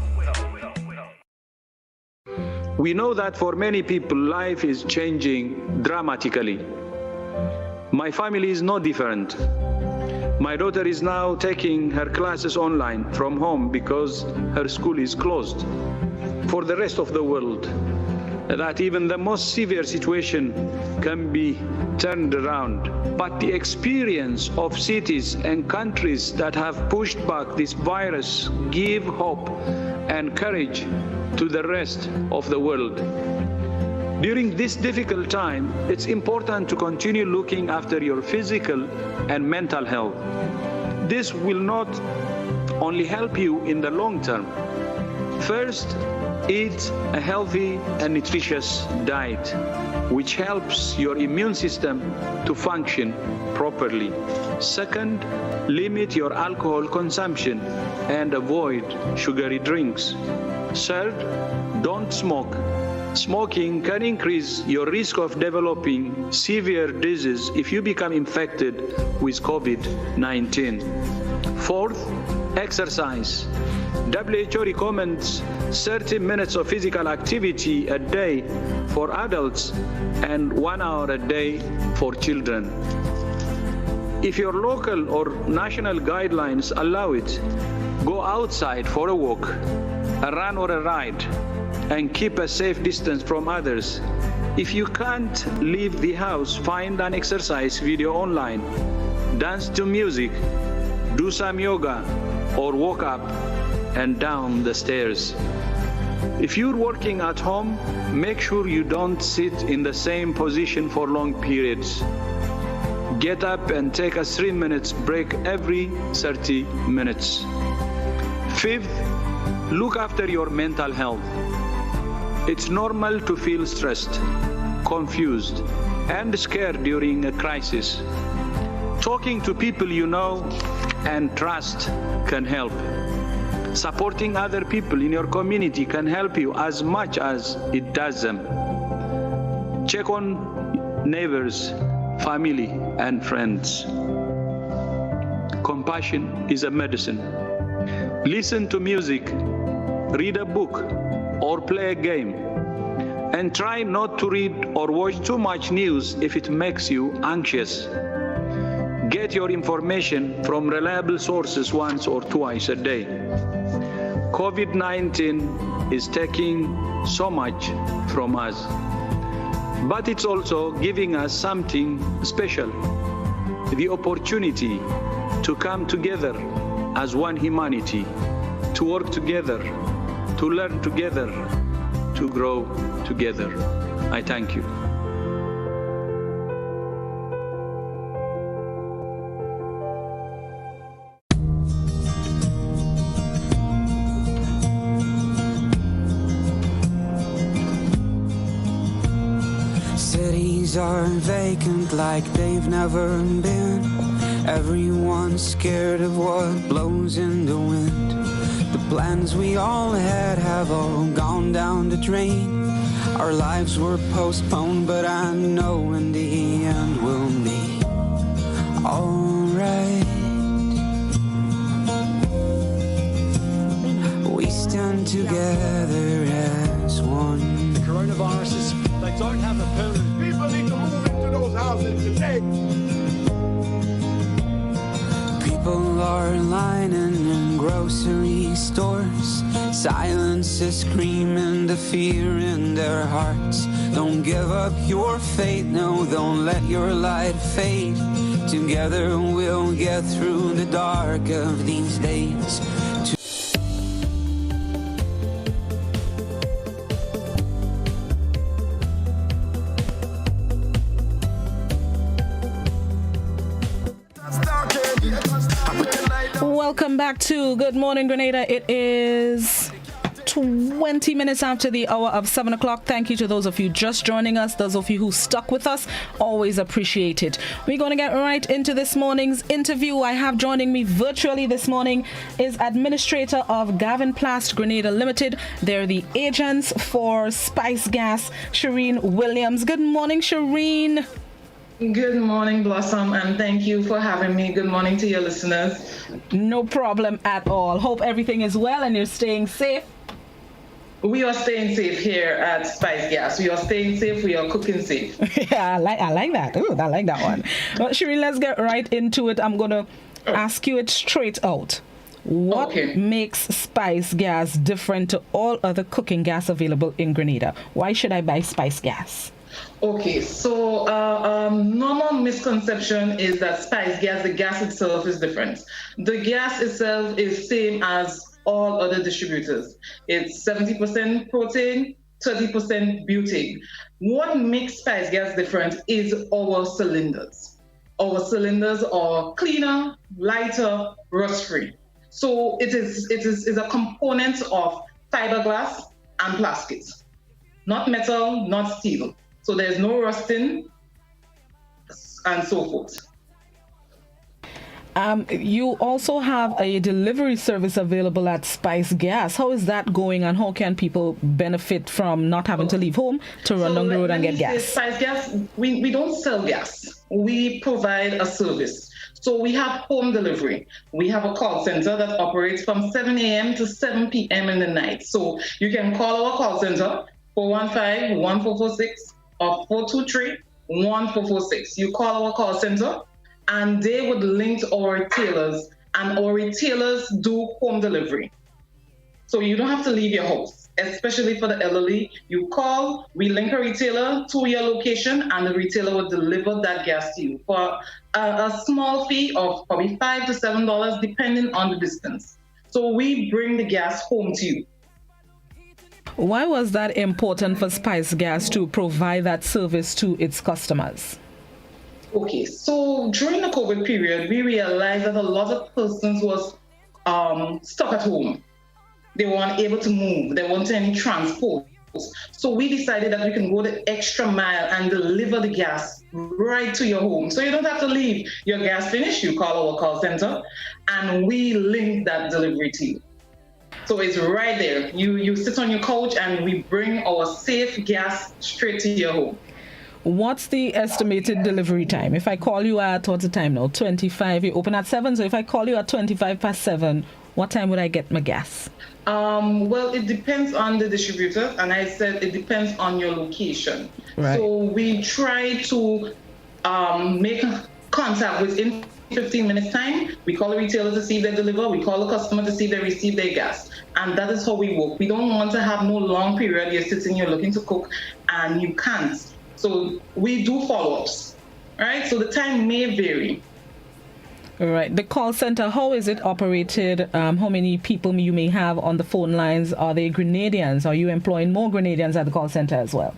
We know that for many people, life is changing dramatically. My family is no different. My daughter is now taking her classes online from home because her school is closed. For the rest of the world, that even the most severe situation can be turned around. But the experience of cities and countries that have pushed back this virus give hope and courage to the rest of the world. During this difficult time, it's important to continue looking after your physical and mental health. This will not only help you in the long term. First, eat a healthy and nutritious diet, which helps your immune system to function properly. Second, limit your alcohol consumption and avoid sugary drinks. Third, don't smoke. Smoking can increase your risk of developing severe disease if you become infected with COVID-19. Fourth, exercise. WHO recommends 30 minutes of physical activity a day for adults and 1 hour a day for children. If your local or national guidelines allow it, go outside for a walk, a run or a ride, and keep a safe distance from others. If you can't leave the house, find an exercise video online, dance to music, do some yoga, or walk up and down the stairs. If you're working at home, make sure you don't sit in the same position for long periods. Get up and take a 3-minute break every 30 minutes. Fifth, look after your mental health. It's normal to feel stressed, confused, and scared during a crisis. Talking to people you know and trust can help. Supporting other people in your community can help you as much as it does them. Check on neighbors, family, and friends. Compassion is a medicine. Listen to music, read a book, or play a game. And try not to read or watch too much news if it makes you anxious. Get your information from reliable sources once or twice a day. COVID-19 is taking so much from us, but it's also giving us something special, the opportunity to come together as one humanity, to work together, to learn together, to grow together. I thank you. Cities are vacant like they've never been. Everyone's scared of what blows in the wind. The plans we all had have all gone down the drain. Our lives were postponed, but I know in the end we'll be alright. We stand together as one. The coronaviruses, they don't have a permanent. People need to move into those houses today. People are lining in grocery stores. Silence is screaming the fear in their hearts. Don't give up your faith, no, don't let your light fade. Together we'll get through the dark of these days. Welcome back to Good Morning Grenada. It is 20 minutes after the hour of 7 o'clock. Thank you to those of you just joining us, those of you who stuck with us. Always appreciate it. We're going to get right into this morning's interview. I have joining me virtually this morning is Administrator of Gavin Plast Grenada Limited. They're the agents for Spice Gas, Shireen Williams. Good morning, Shireen. Good morning, Blossom, and thank you for having me. Good morning to your listeners. No problem at all. Hope everything is well and you're staying safe. We are staying safe here at Spice Gas. We are staying safe. We are cooking safe. Yeah, I like that. Ooh, I like that one. Well, Shireen, let's get right into it. I'm going to ask you it straight out. What makes Spice Gas different to all other cooking gas available in Grenada? Why should I buy Spice Gas? Okay, so normal misconception is that Spice Gas, the gas itself is different. The gas itself is same as all other distributors. It's 70% protein, 30% butane. What makes Spice Gas different is our cylinders. Our cylinders are cleaner, lighter, rust-free. So it is a component of fiberglass and plastics, not metal, not steel. So there's no rusting and so forth. You also have a delivery service available at Spice Gas. How is that going and how can people benefit from not having to leave home to run down the road and get gas? Spice Gas, we don't sell gas. We provide a service. So we have home delivery. We have a call center that operates from 7 a.m. to 7 p.m. in the night. So you can call our call center, 415-1446 or 423-1446. You call our call center and they would link to our retailers, and our retailers do home delivery. So you don't have to leave your house, especially for the elderly. You call, we link a retailer to your location, and the retailer will deliver that gas to you for a small fee of probably $5 to $7, depending on the distance. So we bring the gas home to you. Why was that important for Spice Gas to provide that service to its customers? Okay, so during the COVID period, we realized that a lot of persons was stuck at home. They weren't able to move. There weren't any transport. So we decided that we can go the extra mile and deliver the gas right to your home. So you don't have to leave your gas finished. You call our call center and we link that delivery to you. So it's right there. You sit on your couch and we bring our safe gas straight to your home. What's the estimated delivery time? If I call you at, what's the time now? 25, you open at 7. So if I call you at 25 past 7, what time would I get my gas? Well, it depends on the distributor, and I said it depends on your location. Right. So we try to make contact within 15 minutes time. We call the retailer to see if they deliver. We call the customer to see if they receive their gas. And that is how we work. We don't want to have no long period. You're sitting, you're looking to cook, and you can't. So we do follow-ups, right? So the time may vary. All right. The call center, how is it operated? How many people you may have on the phone lines? Are they Grenadians? Are you employing more Grenadians at the call center as well?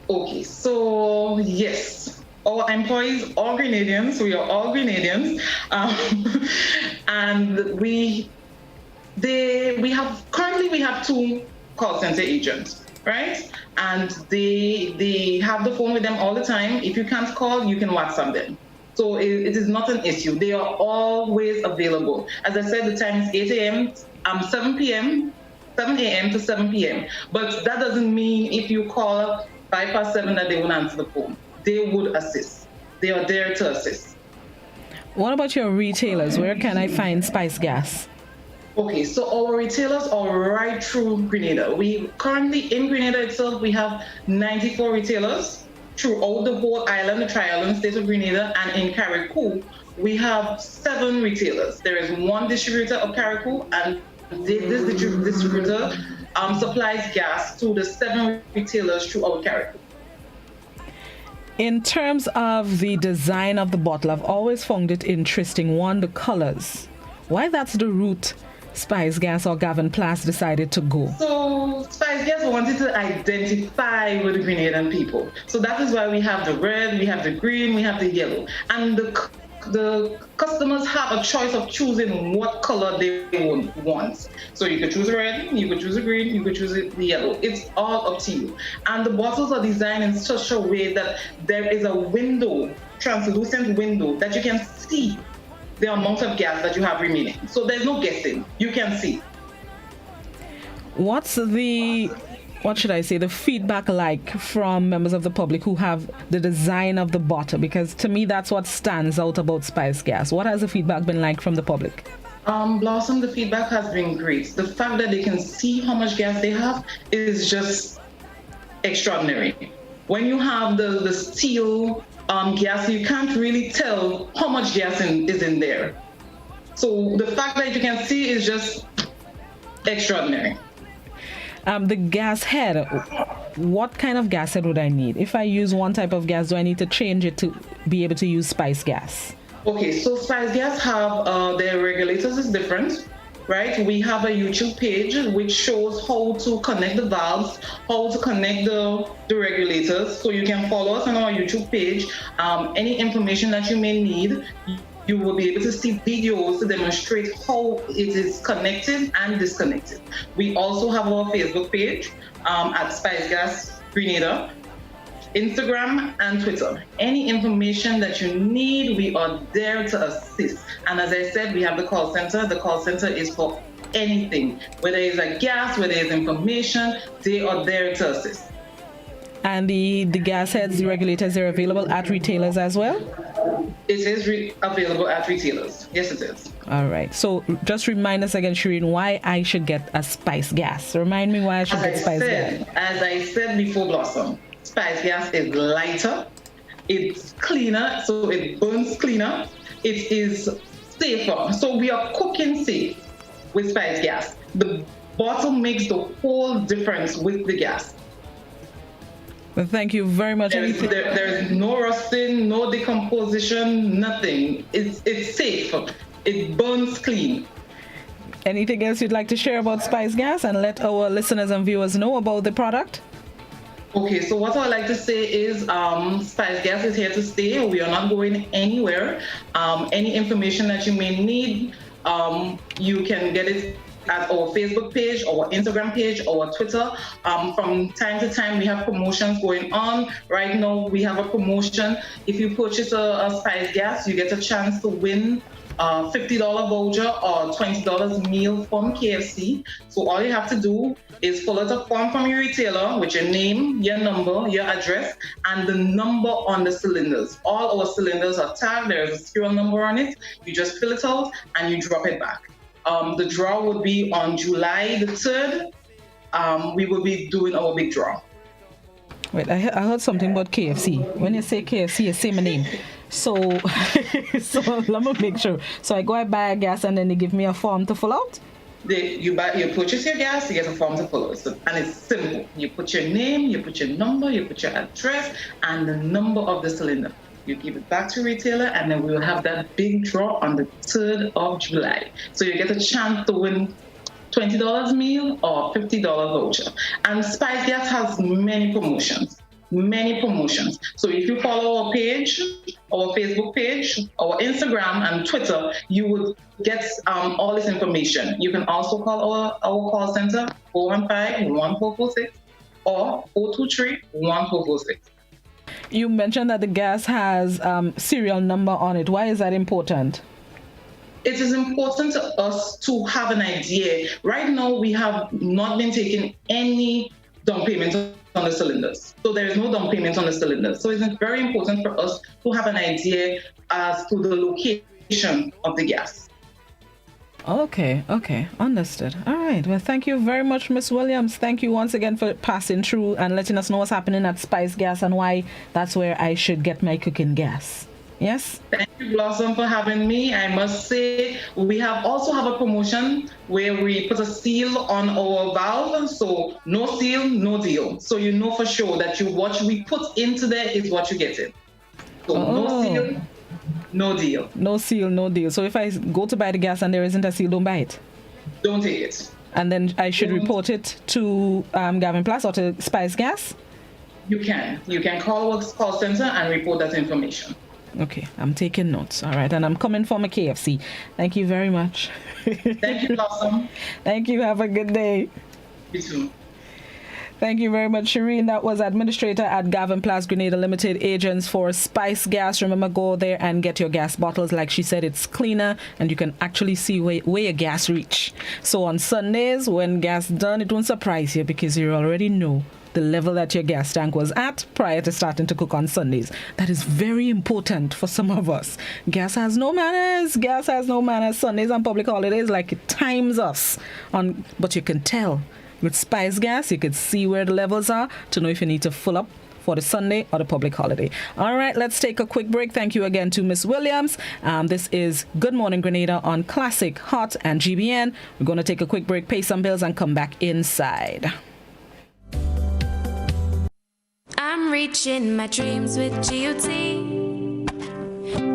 Okay, so yes, our employees are Grenadians. We are all Grenadians, and we have 2 call center agents, right? And they have the phone with them all the time. If you can't call, you can WhatsApp them. So it is not an issue. They are always available. As I said, the time is 8 a.m., 7 a.m. to 7 p.m. But that doesn't mean if you call 5 past 7 that they won't answer the phone. They would assist. They are there to assist. What about your retailers? Where can I find Spice Gas? Okay, so our retailers are right through Grenada. We currently, in Grenada itself, we have 94 retailers throughout the whole island, the tri-island state of Grenada, and in Carriacou, we have 7 retailers. There is 1 distributor of Carriacou, and this distributor supplies gas to the 7 retailers throughout Carriacou. In terms of the design of the bottle, I've always found it interesting. One, the colors. Why that's the route Spice Gas or Gavin Plas decided to go? So Spice Gas wanted to identify with the Grenadian people. So that is why we have the red, we have the green, we have the yellow. And the customers have a choice of choosing what color they want. So you could choose red, you could choose a green, you could choose the yellow. It's all up to you. And the bottles are designed in such a way that there is a window, translucent window, that you can see the amount of gas that you have remaining. So there's no guessing. You can see. What's the feedback like from members of the public who have the design of the bottle? Because to me, that's what stands out about Spice Gas. What has the feedback been like from the public? Blossom, the feedback has been great. The fact that they can see how much gas they have is just extraordinary. When you have the steel gas, you can't really tell how much gas is in there. So the fact that you can see is just extraordinary. The gas head, what kind of gas head would I need? If I use one type of gas, do I need to change it to be able to use Spice Gas? Okay, so Spice Gas have their regulators is different, right? We have a YouTube page which shows how to connect the valves, how to connect the regulators. So you can follow us on our YouTube page. Any information that you may need, you will be able to see videos to demonstrate how it is connected and disconnected. We also have our Facebook page at Spice Gas Grenada, Instagram and Twitter. Any information that you need, we are there to assist. And as I said, we have the call center. The call center is for anything, whether it's a gas, whether it's information, they are there to assist. And the gas heads, the regulators, they're available at retailers as well? It is available at retailers. Yes, it is. All right. So just remind us again, Shireen, why I should get a Spice Gas. Remind me why I should get Spice Gas. As I said before, Blossom, Spice Gas is lighter, it's cleaner, so it burns cleaner, it is safer. So we are cooking safe with Spice Gas. The bottle makes the whole difference with the gas. Well, thank you very much. There is no rusting, no decomposition, nothing. It's safe. It burns clean. Anything else you'd like to share about Spice Gas and let our listeners and viewers know about the product? Okay, so what I would like to say is Spice Gas is here to stay. We are not going anywhere. Any information that you may need, you can get it at our Facebook page, our Instagram page, our Twitter. From time to time, we have promotions going on. Right now, we have a promotion. If you purchase a Spice Gas, you get a chance to win a $50 voucher or $20 meal from KFC. So all you have to do is fill out a form from your retailer with your name, your number, your address, and the number on the cylinders. All our cylinders are tagged. There is a serial number on it. You just fill it out and you drop it back. The draw would be on July the 3rd. We will be doing our big draw. Wait, I heard something about KFC. When you say KFC, you say my name. So, so let me make sure. So I buy a gas and then they give me a form to fill out? You purchase your gas, you get a form to fill out. So, and it's simple. You put your name, you put your number, you put your address, and the number of the cylinder. You give it back to retailer, and then we will have that big draw on the 3rd of July. So you get a chance to win $20 meal or $50 voucher. And Spice Gas has many promotions. So if you follow our page, our Facebook page, our Instagram and Twitter, you will get all this information. You can also call our call center, 415-1446 or 423-1446. You mentioned that the gas has serial number on it. Why is that important? It is important to us to have an idea. Right now, we have not been taking any down payment on the cylinders. So there is no down payment on the cylinders. So it's very important for us to have an idea as to the location of the gas. Okay, understood. All right. Well, thank you very much, Ms. Williams. Thank you once again for passing through and letting us know what's happening at Spice Gas and why that's where I should get my cooking gas. Yes? Thank you, Blossom, for having me. I must say, we also have a promotion where we put a seal on our valve. So no seal, no deal. So you know for sure that what we put into there is what you get in. So no seal, no deal. No seal, no deal. So if I go to buy the gas and there isn't a seal, don't buy it? Don't take it. And then I should report it to Gavin Plus or to Spice Gas? You can. You can call our call center and report that information. Okay, I'm taking notes. All right, and I'm coming from a KFC. Thank you very much. Thank you, Blossom. Thank you. Have a good day. You too. Thank you very much, Shireen. That was administrator at Gavin Plus Grenada Limited, agents for Spice Gas. Remember, go there and get your gas bottles. Like she said, it's cleaner and you can actually see where your gas reach. So on Sundays, when gas done, it won't surprise you because you already know the level that your gas tank was at prior to starting to cook on Sundays. That is very important for some of us. Gas has no manners. Sundays and public holidays, like it times us on, but you can tell. With Spice Gas, you can see where the levels are to know if you need to fill up for the Sunday or the public holiday. All right, let's take a quick break. Thank you again to Miss Williams. This is Good Morning Grenada on Classic, Hot, and GBN. We're going to take a quick break, pay some bills, and come back inside. I'm reaching my dreams with GOT.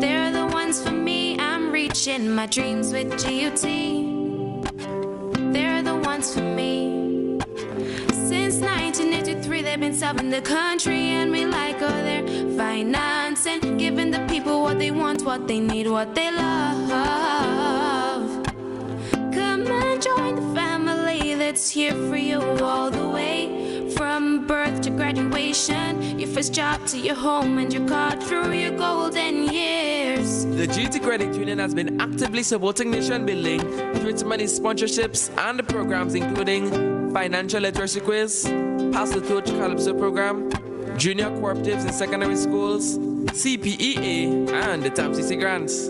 They're the ones for me. I'm reaching my dreams with GOT. They're the ones for me. Since 1983, they've been serving the country, and we like all their financing, giving the people what they want, what they need, what they love. Come and join the family that's here for you all the way. From birth to graduation, your first job to your home and your car through your golden years. The GT Credit Union has been actively supporting nation building through its many sponsorships and programs including Financial Literacy Quiz, Pass the Torch Calypso Program, Junior Cooperatives in Secondary Schools, CPEA, and the TAMCC Grants.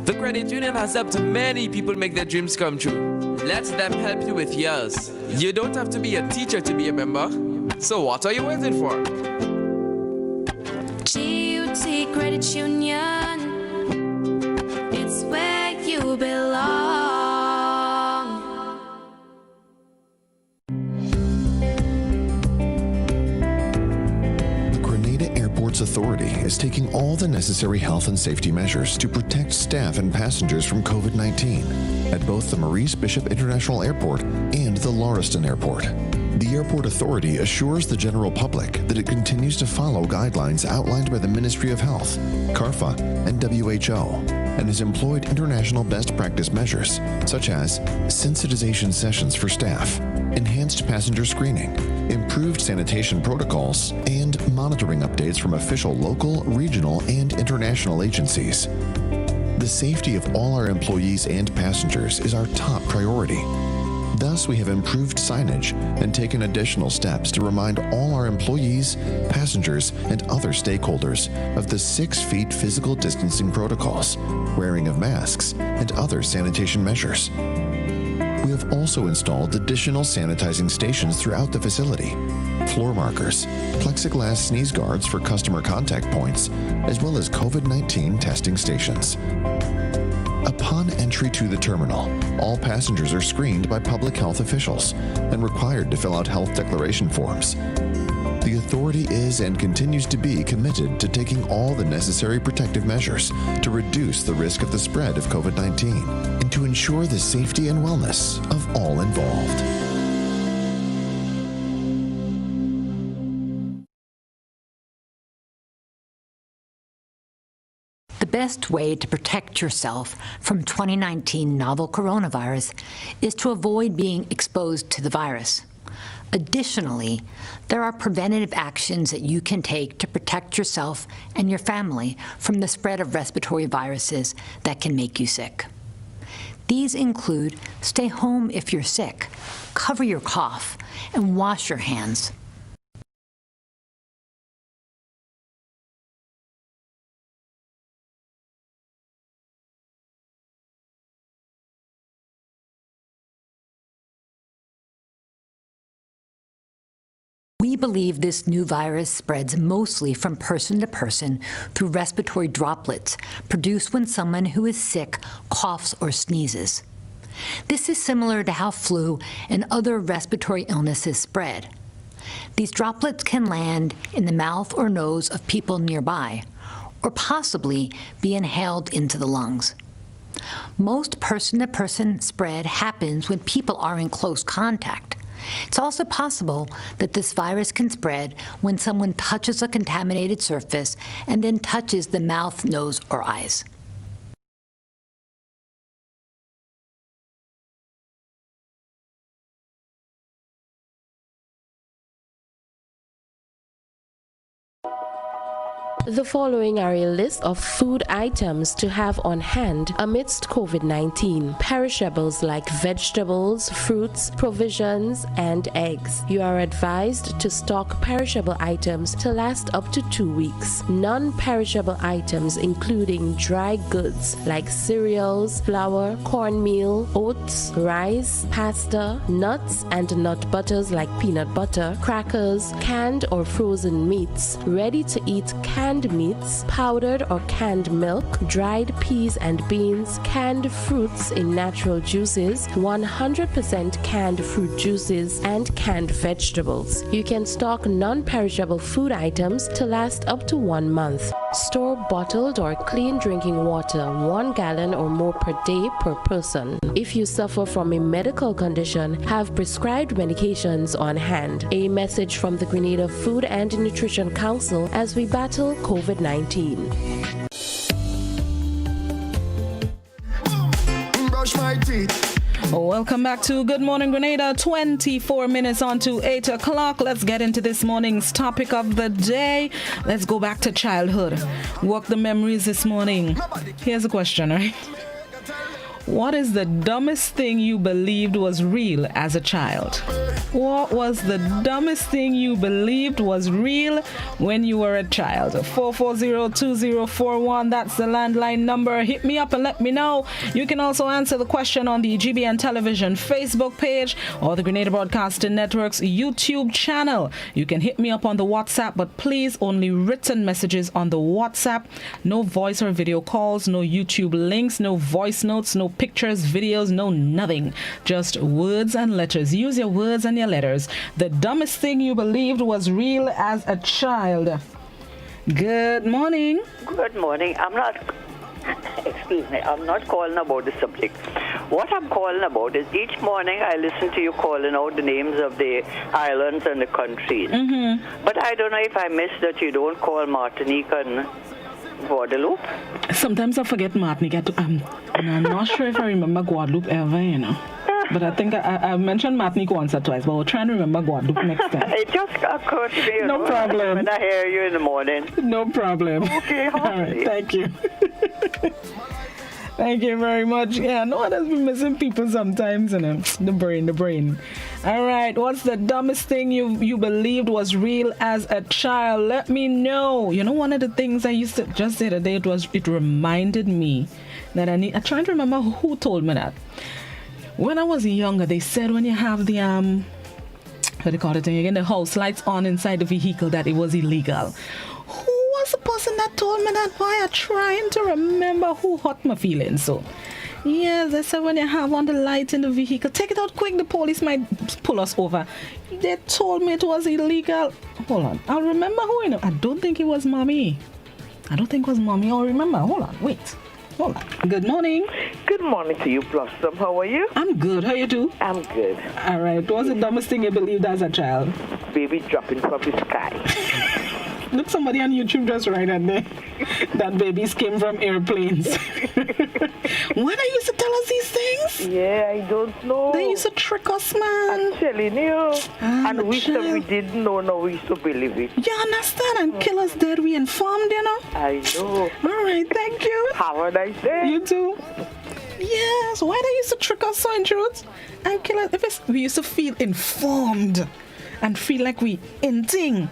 The credit union has helped many people make their dreams come true. Let them help you with yours. You don't have to be a teacher to be a member. So what are you waiting for? GUT Credit Union, it's where you belong. The Grenada Airport Airports Authority is taking all the necessary health and safety measures to protect staff and passengers from COVID-19 at both the Maurice Bishop International Airport and the Lauriston Airport. The Airport Authority assures the general public that it continues to follow guidelines outlined by the Ministry of Health, CARFA, and WHO, and has employed international best practice measures, such as sensitization sessions for staff, enhanced passenger screening, improved sanitation protocols, and monitoring updates from official local, regional, and international agencies. The safety of all our employees and passengers is our top priority. Thus, we have improved signage and taken additional steps to remind all our employees, passengers, and other stakeholders of the 6 feet physical distancing protocols, wearing of masks, and other sanitation measures. We have also installed additional sanitizing stations throughout the facility, floor markers, plexiglass sneeze guards for customer contact points, as well as COVID-19 testing stations. Upon entry to the terminal, all passengers are screened by public health officials and required to fill out health declaration forms. The authority is and continues to be committed to taking all the necessary protective measures to reduce the risk of the spread of COVID-19 and to ensure the safety and wellness of all involved. The best way to protect yourself from 2019 novel coronavirus is to avoid being exposed to the virus. Additionally, there are preventative actions that you can take to protect yourself and your family from the spread of respiratory viruses that can make you sick. These include stay home if you're sick, cover your cough, and wash your hands. We believe this new virus spreads mostly from person to person through respiratory droplets produced when someone who is sick coughs or sneezes. This is similar to how flu and other respiratory illnesses spread. These droplets can land in the mouth or nose of people nearby, or possibly be inhaled into the lungs. Most person-to-person spread happens when people are in close contact. It's also possible that this virus can spread when someone touches a contaminated surface and then touches the mouth, nose, or eyes. The following are a list of food items to have on hand amidst COVID-19. Perishables like vegetables, fruits, provisions, and eggs. You are advised to stock perishable items to last up to 2 weeks. Non-perishable items including dry goods like cereals, flour, cornmeal, oats, rice, pasta, nuts and nut butters like peanut butter, crackers, canned or frozen meats, ready-to-eat canned meats, powdered or canned milk, dried peas and beans, canned fruits in natural juices, 100% canned fruit juices, and canned vegetables. You can stock non-perishable food items to last up to 1 month. Store bottled or clean drinking water, 1 gallon or more per day per person. If you suffer from a medical condition, have prescribed medications on hand. A message from the Grenada Food and Nutrition Council as we battle COVID-19. Brush my teeth. Welcome back to Good Morning Grenada. 24 minutes on to 8 o'clock. Let's get into this morning's topic of the day. Let's go back to childhood. Walk the memories this morning. Here's a question, right? What is the dumbest thing you believed was real as a child? What was the dumbest thing you believed was real when you were a child? 440-2041, that's the landline number. Hit me up and let me know. You can also answer the question on the GBN Television Facebook page or the Grenada Broadcasting Network's YouTube channel. You can hit me up on the WhatsApp, but please only written messages on the WhatsApp. No voice or video calls, no YouTube links, no voice notes, no pictures, videos, no nothing. Just words and letters. Use your words and your letters. The dumbest thing you believed was real as a child. Good morning. Good morning. I'm not calling about the subject. What I'm calling about is each morning I listen to you calling out the names of the islands and the countries. But I don't know if I missed that you don't call Martinique and Guadeloupe. Sometimes I forget Martinique. And I'm not sure if I remember Guadeloupe ever, But I think I mentioned Martinique once or twice, but we'll try and remember Guadeloupe next time. It just occurred to me. No problem. When I hear you in the morning. No problem. Okay, all right. Thank you. Thank you very much. Yeah, no one has been missing people sometimes, The brain. All right, what's the dumbest thing you believed was real as a child? Let me know. One of the things I used to just the other day, it reminded me that I'm trying to remember who told me that. When I was younger, they said when you have the what do you call it again, the house lights on inside the vehicle, that it was illegal. Who was the person that told me that? Why I'm trying to remember who hurt my feelings. So yes, they said when you have on the light in the vehicle, take it out quick, the police might pull us over. They told me it was illegal. Hold on, I'll remember who. I don't think it was mommy. I'll remember. Hold on, wait. Hold on. Good morning. Good morning to you, Blossom. How are you? I'm good. How you do? I'm good. All right. What's the dumbest thing you believed as a child? Baby dropping from the sky. Look, somebody on YouTube just right at there. That babies came from airplanes. Why they used to tell us these things? Yeah, I don't know. They used to trick us, man. I'm telling you. And we said we didn't know, now we used to believe it. You understand? And kill us dead. We informed, I know. All right, thank you. Have a nice day. You too. Yes, why they used to trick us so in truth? And kill us. We used to feel informed and feel like we in thing.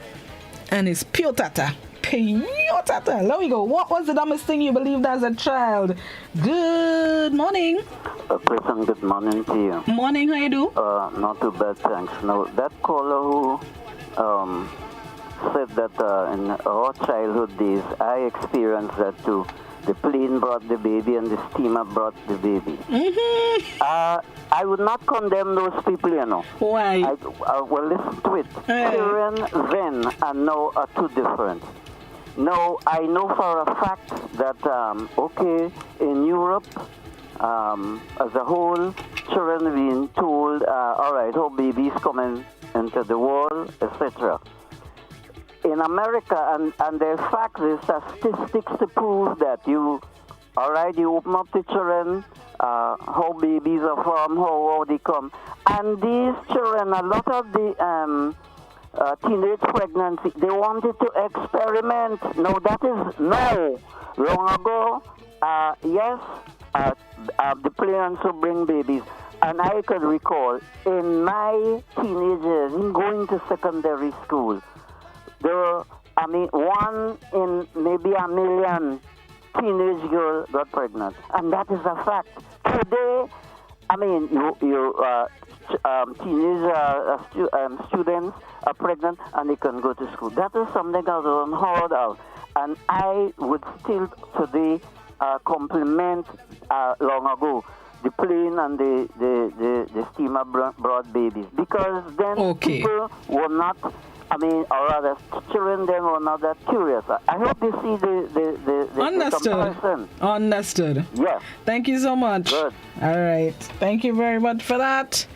And it's pure tata. Pure tata. There we go. What was the dumbest thing you believed as a child? Good morning. Person, good morning to you. Morning, how you do? Not too bad, thanks. Now, that caller who said that in our childhood days, I experienced that too. The plane brought the baby and the steamer brought the baby. I would not condemn those people, Why? Well, listen to it. Children then and now are two different. Now, I know for a fact that, in Europe, as a whole, children being told, all right, how babies coming into the world, etc. In America, and there's facts, there's statistics to prove that you open up the children, how babies are formed, how they come. And these children, a lot of the teenage pregnancy, they wanted to experiment. Now, that is now. Long ago, the parents who bring babies. And I could recall, in my teenage years, going to secondary school, there were, one in maybe a million teenage girls got pregnant. And that is a fact. Today, teenage students are pregnant and they can go to school. That is something that was unheard of. And I would still today compliment long ago the plane and the steamer brought babies. Because then people were not, or rather, children then were not that curious. I hope you see the comparison. Understood. Yes. Thank you so much. Good. All right. Thank you very much for that.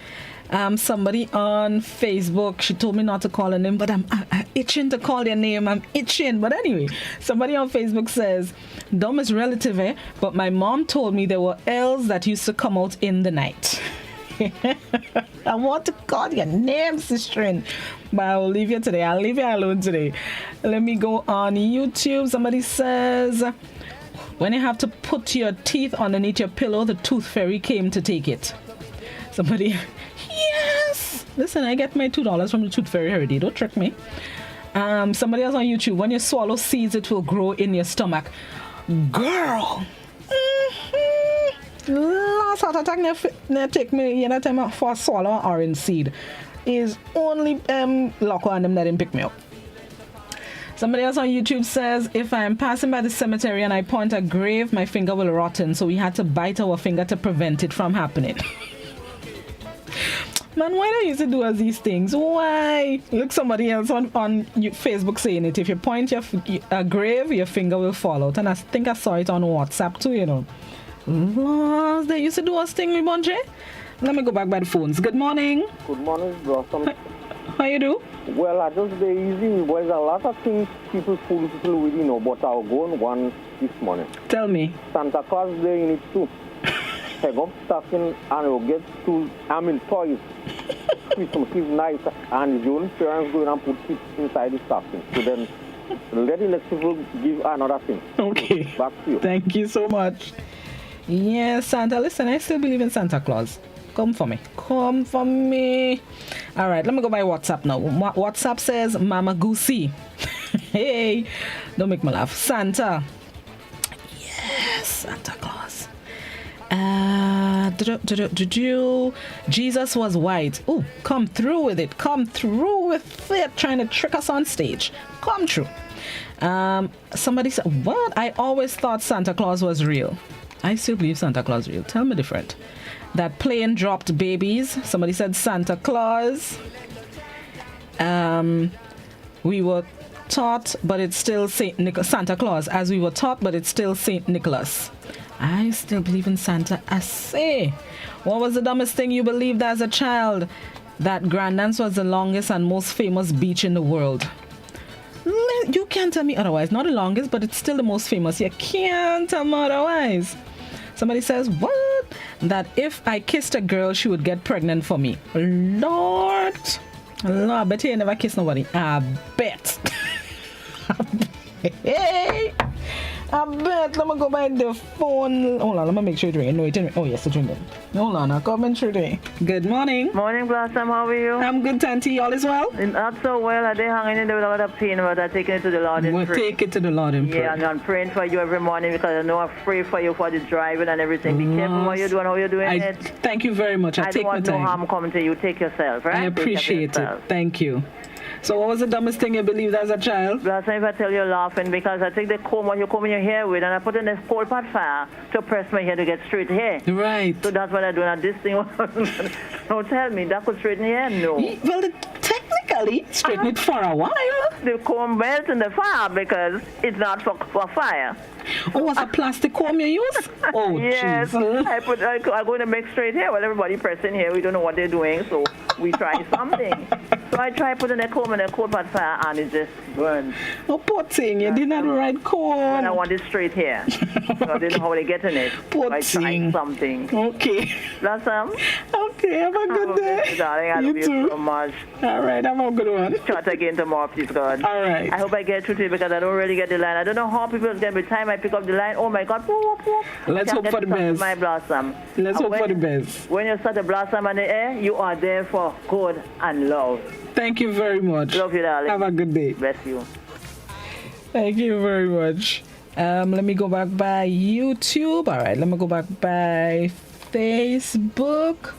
Somebody on Facebook, she told me not to call her name, but I'm itching to call their name. I'm itching. But anyway, somebody on Facebook says, dumb is relative, but my mom told me there were elves that used to come out in the night. I want to call your name, sister, but I will leave you today. I'll leave you alone today. Let me go on YouTube. Somebody says, when you have to put your teeth underneath your pillow, the tooth fairy came to take it. Somebody, yes! Listen, I get my $2 from the tooth fairy already. Don't trick me. Somebody else on YouTube, when you swallow seeds, it will grow in your stomach. Girl! Last heart attack take me time for swallow an orange seed is only Loco and them that didn't pick me up. Somebody else on YouTube says, if I am passing by the cemetery and I point a grave, my finger will rotten, so we had to bite our finger to prevent it from happening. Man, why do you used to do us these things? Why? Look, somebody else on Facebook saying it. If you point a grave, your finger will fall out. And I think I saw it on WhatsApp too, you know. Lord, they used to do us thing, Bonje. Let me go back by the phones. Good morning. Good morning, Blossom. How you do? Well, I just very easy. There's a lot of things people fool people with, you know, but I'll go on one this morning. Tell me. Santa Claus there in it too. Take up stuffing and you'll get toys. Christmas is nice, and your own parents go and put kids inside the stuffing. So then let the next people give another thing. Okay. So back to you. Thank you so much. Yes, Santa. Listen, I still believe in Santa Claus. Come for me. Come for me. All right, let me go by WhatsApp now. WhatsApp says, Mama Goosey. Hey, don't make me laugh. Santa. Yes, Santa Claus. Jesus was white. Ooh, come through with it. Come through with it. Trying to trick us on stage. Come true. Somebody said, what? I always thought Santa Claus was real. I still believe Santa Claus is real. Tell me different. That plane dropped babies. Somebody said Santa Claus. We were taught, but it's still Santa Claus. As we were taught, but it's still Saint Nicholas. I still believe in Santa. I say, what was the dumbest thing you believed as a child? That Grandance was the longest and most famous beach in the world. You can't tell me otherwise. Not the longest, but it's still the most famous. You can't tell me otherwise. Somebody says, what? That if I kissed a girl, she would get pregnant for me. Lord. I bet you never kissed nobody. I bet. Hey. I bet. Let me go by the phone. Hold on, let me make sure it's ringing. No, it didn't. Oh, yes, it's ringing. Hold on, I'm coming through there. Good morning. Morning, Blossom. How are you? I'm good, Tanti. All is well? Not so well. I did hanging in there with a lot of pain, but I'm taking it to the Lord in prayer. We'll take it to the Lord in prayer. Yeah, and I'm praying for you every morning because I know I pray for you for the driving and everything. Be careful what you're doing, how you're doing it. Thank you very much. I take my time. I don't want no harm coming to you. Take yourself, right? I appreciate it. Thank you. So what was the dumbest thing you believed as a child? Blossom, if I tell you laughing, because I take the comb, what you comb your hair with, and I put in this coal pot fire to press my hair to get straight hair. Right. So that's what I do. And this thing, don't tell me, that could straighten hair? No. Well, technically, straighten it for a while. The comb melts in the fire because it's not for fire. Oh, was a plastic comb you use? Oh, yes. I'm going to make straight hair while everybody pressing here. We don't know what they're doing, so we try something. So I try putting a comb in a coal pot fire and it just burns. Oh, poor thing, you didn't have the right comb. And I wanted straight hair. So I didn't know how to get in it. Poor I tried something. Okay. Blossom? Okay, have a good day. Darling, I love you so much. All right, have a good one. Chat again tomorrow, please, God. All right. I hope I get through to you because I don't really get the line. I don't know how people get by the time I pick up the line. Oh my God. Let's hope for the best. My Blossom. Let's hope for the best. When you start to blossom on the air, you are there for good and love. Thank you very much. Love you, darling. Have a good day. Bless you. Thank you very much. Let me go back by YouTube. All right, let me go back by Facebook.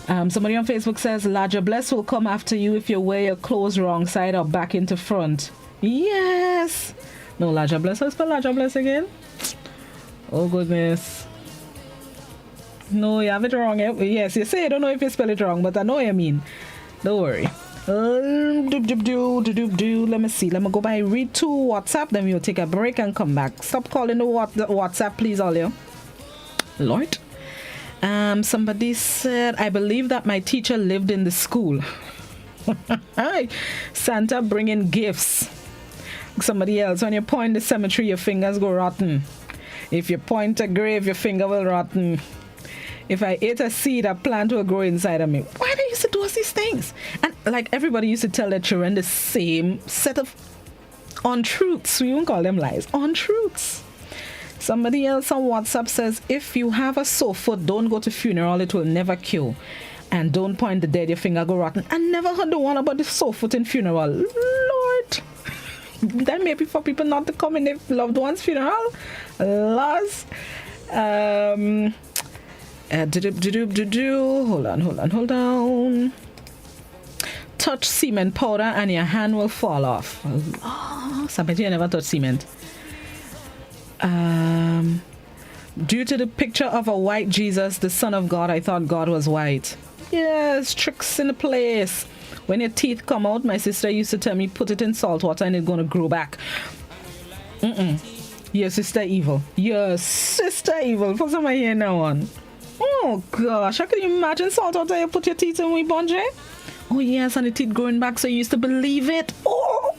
Somebody on Facebook says, Laja Bless will come after you if you wear your clothes wrong side or back into front. Yes. No, Laja Bless. How spell Laja Bless again? Oh, goodness. No, you have it wrong. Yes, you say I don't know if you spell it wrong, but I know what you mean. Don't worry. Let me see. Let me go by read to WhatsApp. Then we'll take a break and come back. Stop calling the WhatsApp, please, all you. Lord. Somebody said, I believe that my teacher lived in the school. Santa bringing gifts. Somebody else, when you point the cemetery, your fingers go rotten. If you point a grave, your finger will rotten. If I ate a seed, a plant will grow inside of me. Why they used to do us these things? And like everybody used to tell their children the same set of untruths. We won't call them lies. Untruths. Somebody else on WhatsApp says, if you have a sore foot, don't go to funeral. It will never cure. And don't point the dead, your finger go rotten. I never heard the one about the sore foot in funeral. Lord. That may be for people not to come in their loved one's funeral. Lost. Hold on. Touch cement powder and your hand will fall off. Oh, somebody never touched cement. Due to the picture of a white Jesus, the Son of God, I thought God was white. Yes, tricks in the place. When your teeth come out, my sister used to tell me, put it in salt water and it's going to grow back. Your sister evil. Your sister evil. For some here now on. Oh gosh, how can you imagine salt water you put your teeth in with Bonje? Oh yes, and the teeth growing back, so you used to believe it. Oh,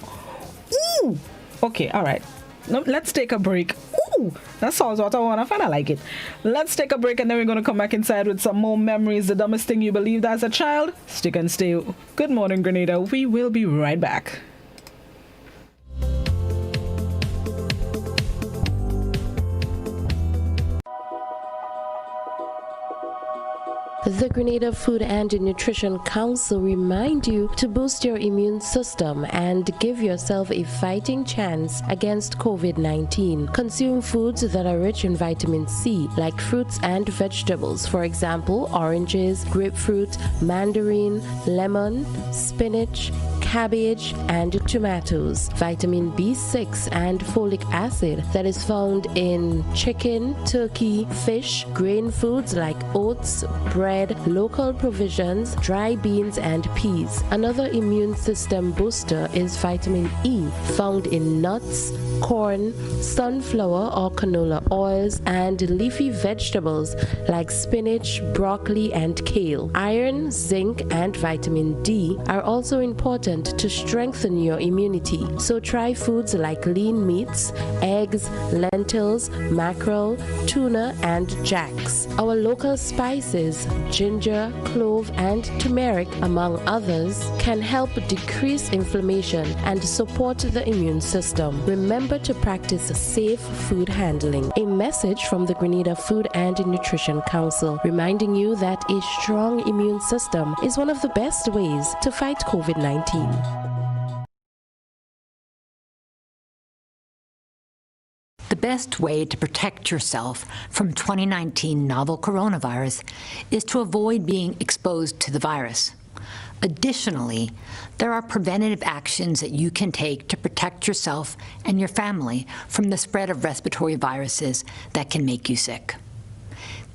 ooh. Okay, all right. No, let's take a break. Ooh, that salt water one. I kinda like it. Let's take a break and then we're gonna come back inside with some more memories. The dumbest thing you believed as a child. Stick and stay. Good morning, Grenada. We will be right back. The Grenada Food and Nutrition Council remind you to boost your immune system and give yourself a fighting chance against COVID-19. Consume foods that are rich in vitamin C, like fruits and vegetables. For example, oranges, grapefruit, mandarin, lemon, spinach, cabbage, and tomatoes. Vitamin B6 and folic acid that is found in chicken, turkey, fish, grain foods like oats, bread, local provisions, dry beans, and peas. Another immune system booster is vitamin E, found in nuts, corn, sunflower or canola oils, and leafy vegetables like spinach, broccoli, and kale. Iron, zinc, and vitamin D are also important to strengthen your immunity. So try foods like lean meats, eggs, lentils, mackerel, tuna, and jacks. Our local spices, ginger, clove, and turmeric, among others, can help decrease inflammation and support the immune system. Remember to practice safe food handling. A message from the Grenada Food and Nutrition Council, reminding you that a strong immune system is one of the best ways to fight COVID-19. The best way to protect yourself from 2019 novel coronavirus is to avoid being exposed to the virus. Additionally, there are preventative actions that you can take to protect yourself and your family from the spread of respiratory viruses that can make you sick.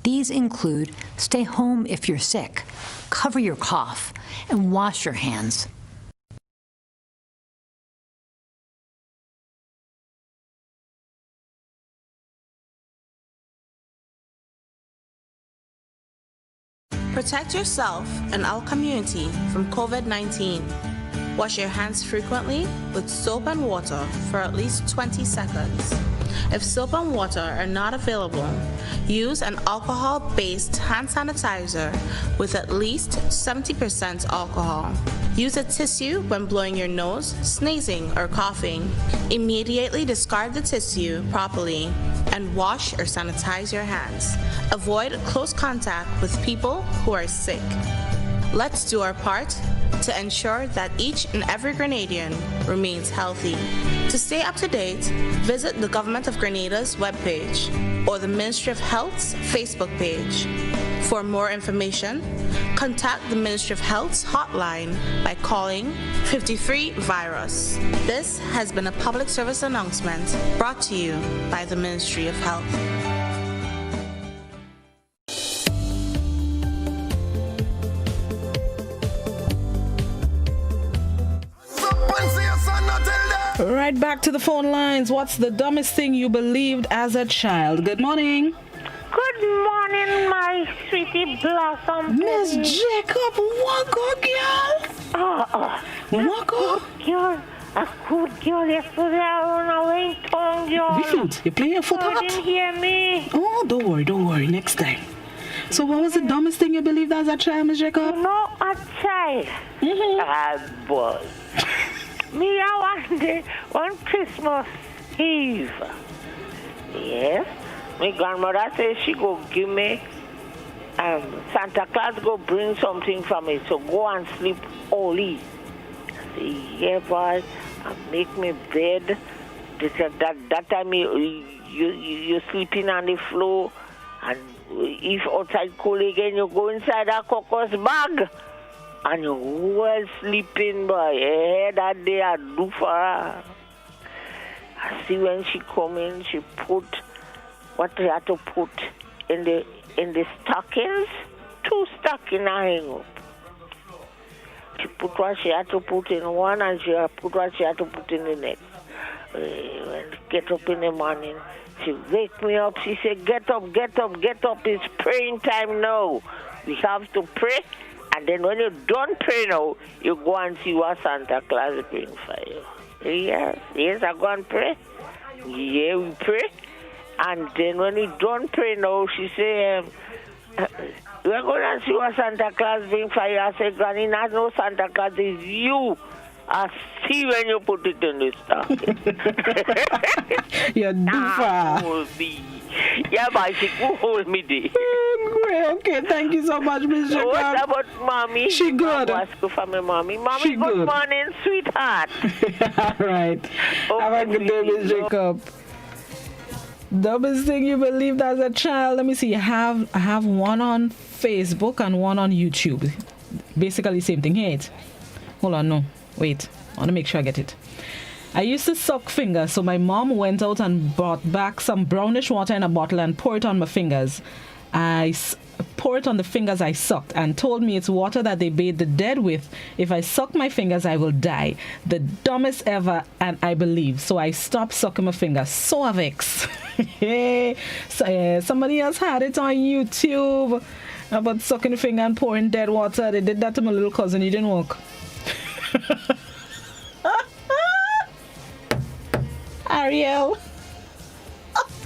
These include stay home if you're sick, cover your cough, and wash your hands. Protect yourself and our community from COVID-19. Wash your hands frequently with soap and water for at least 20 seconds. If soap and water are not available, use an alcohol-based hand sanitizer with at least 70% alcohol. Use a tissue when blowing your nose, sneezing, or coughing. Immediately discard the tissue properly and wash or sanitize your hands. Avoid close contact with people who are sick. Let's do our part to ensure that each and every Grenadian remains healthy. To stay up to date, visit the Government of Grenada's webpage or the Ministry of Health's Facebook page. For more information, contact the Ministry of Health's hotline by calling 53-VIRUS. This has been a public service announcement brought to you by the Ministry of Health. Right back to the phone lines. What's the dumbest thing you believed as a child? Good morning. Good morning, my sweetie blossom. Miss Jacob, what good girl? What good girl? A good girl yesterday I run away in town, girl. Vivian, you playing foot You didn't hear me. Oh, don't worry, next time. So what was the dumbest thing you believed as a child, Miss Jacob? No, a child. Boy. Me, I one day, on Christmas Eve. Yes. My grandmother says she go give me, Santa Claus go bring something for me, so go and sleep early. I say, yeah, boy, and make me bed. They said that time you sleeping on the floor, and if outside cool again, you go inside a cocos bag. And you well sleeping, boy. Yeah, that day I do for her. I see when she come in, she put what they had to put in the stockings. two stuck in a hang up. She put what she had to put in one and she put what she had to put in the next. When she get up in the morning, she wake me up. She said, get up, get up, get up. It's praying time now. We have to pray. And then when you don't pray now, you go and see what Santa Claus bring for you. Yes, I go and pray. Yeah, we pray. And then when you don't pray now, she say, we're going to see what Santa Claus bring for you. I say, Granny, not no Santa Claus, is you. I see when you put it in the stocking. You're doofer. Yeah, but she could hold me there. Great. Okay, thank you so much, Miss Jacob. What about Mommy? She good. Ask for me, Mommy. Mommy, She good good. morning, sweetheart. All right. Have a good day, Miss Jacob. Dumbest thing you believed as a child. Let me see. I have one on Facebook and one on YouTube. Basically, same thing. Here it. Hold on, no. Wait. I want to make sure I get it. I used to suck fingers, so my mom went out and brought back some brownish water in a bottle and poured it on my fingers. I poured it on the fingers I sucked and told me it's water that they bathe the dead with. If I suck my fingers, I will die. The dumbest ever, and I believe. So I stopped sucking my fingers. So avex. So, somebody else had it on YouTube about sucking the finger and pouring dead water. They did that to my little cousin. He didn't work. Ariel.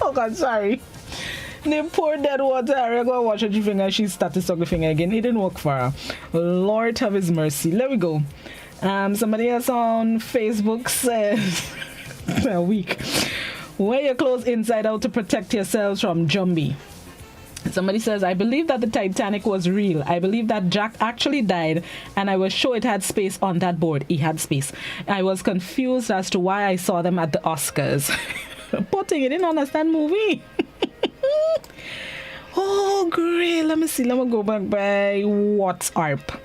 Oh God, sorry. They poured dead water. Ariel go wash her finger. She started sucking the finger again. It didn't work for her. Lord have his mercy. Let me go. Somebody else on Facebook says a week. Wear your clothes inside out to protect yourselves from Jumbie. Somebody says, I believe that the Titanic was real. I believe that Jack actually died, and I was sure it had space on that board. He had space. I was confused as to why I saw them at the Oscars. Poor thing, you didn't understand movie. Oh, great. Let me see. Let me go back by WhatsApp.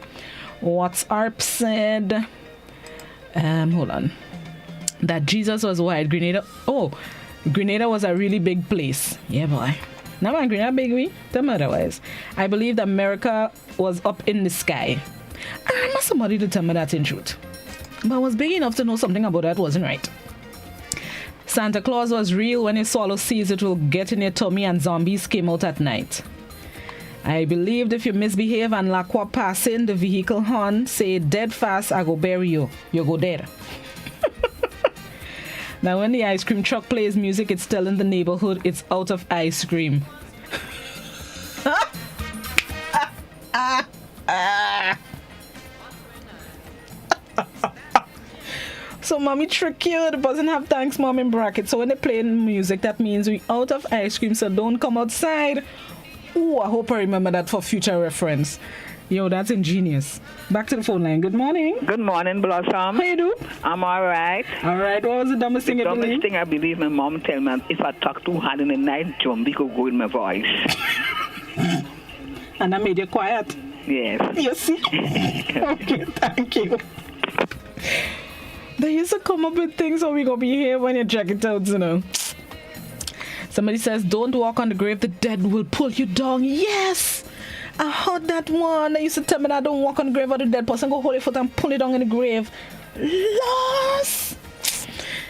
WhatsApp said, hold on. That Jesus was white. Grenada. Oh, Grenada was a really big place. Yeah, boy. Now I'm Grenada big we. Tell me otherwise. I believe that America was up in the sky. I must somebody to tell me that's in truth. But I was big enough to know something about that wasn't right. Santa Claus was real. When you swallow seeds, it will get in your tummy and zombies came out at night. I believed if you misbehave and Lacqua passing the vehicle horn, say dead fast, I go bury you. You go dead. Now when the ice cream truck plays music, it's telling the neighborhood it's out of ice cream. So mommy trick you. It doesn't have thanks mom in brackets. So when they play music, that means we out of ice cream, so don't come outside. Ooh, I hope I remember that for future reference. Yo, that's ingenious. Back to the phone line. Good morning. Good morning, Blossom. How you do? I'm all right. All right. What was the dumbest thing you believe? The dumbest thing I believe my mom tell me if I talk too hard in the night, Jumbie could go in my voice. And that made you quiet? Yes. You see? Okay, thank you. They used to come up with things so we gonna be here when you check it out, you know. Somebody says, don't walk on the grave, the dead will pull you down. Yes! I heard that one. They used to tell me that don't walk on the grave of the dead person. Go hold your foot and pull it down in the grave. Lost!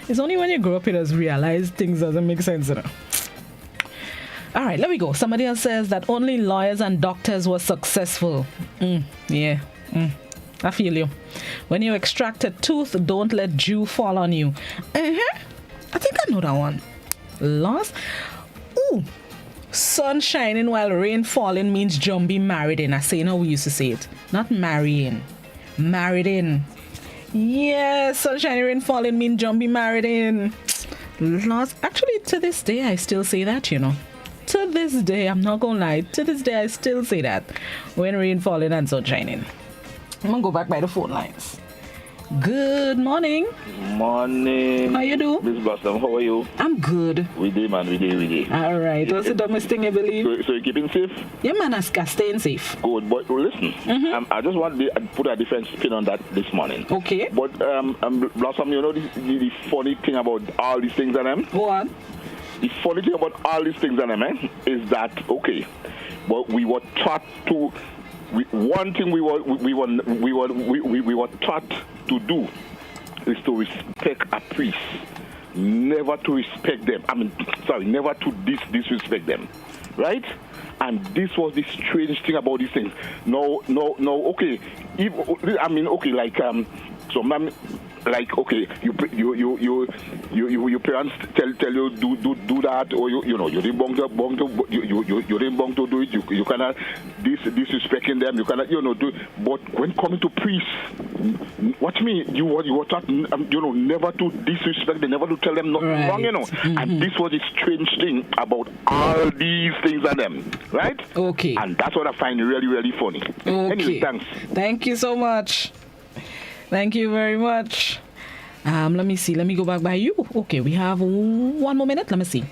It's only when you grow up you just realize things doesn't make sense, you know. All right, let me go. Somebody else says that only lawyers and doctors were successful. Yeah. I feel you. When you extract a tooth, don't let dew fall on you. I think I know that one. Lost? Ooh. Sun shining while rain falling means Jumbie married in. I say, no, we used to say it. Not marrying. Married in. Yeah, sun shining, rain falling means Jumbie married in. Lost. Actually, to this day, I still say that, you know. To this day, I'm not gonna lie. To this day, I still say that. When rain falling and sun shining. I'm gonna go back by the phone lines. Good morning. Morning. How you do? Miss Blossom, how are you? I'm good. We did, man. We did. All right. What's the dumbest thing you believe? So you keeping safe? Yeah, man. I'm staying safe. Good. But listen, I just want to put a different spin on that this morning. Okay. But Blossom, you know the funny thing about all these things and them? What? the funny thing about all these things, is that okay, well, we were taught to. One thing we were taught to do is to respect a priest, never to respect them. Never to disrespect them, right? And this was the strange thing about these things. No, okay. Your parents tell you do that, or you didn't bong to do it. You cannot disrespecting them. You cannot do. But when coming to priests, what me you were taught never to disrespect them, never to tell them nothing wrong. And this was the strange thing about all these things and them, right? Okay. And that's what I find really, really funny. Okay. Anyway, thanks. Thank you so much. Thank you very much. Let me see. Let me go back by you. Okay, we have 1 more minute. Let me see.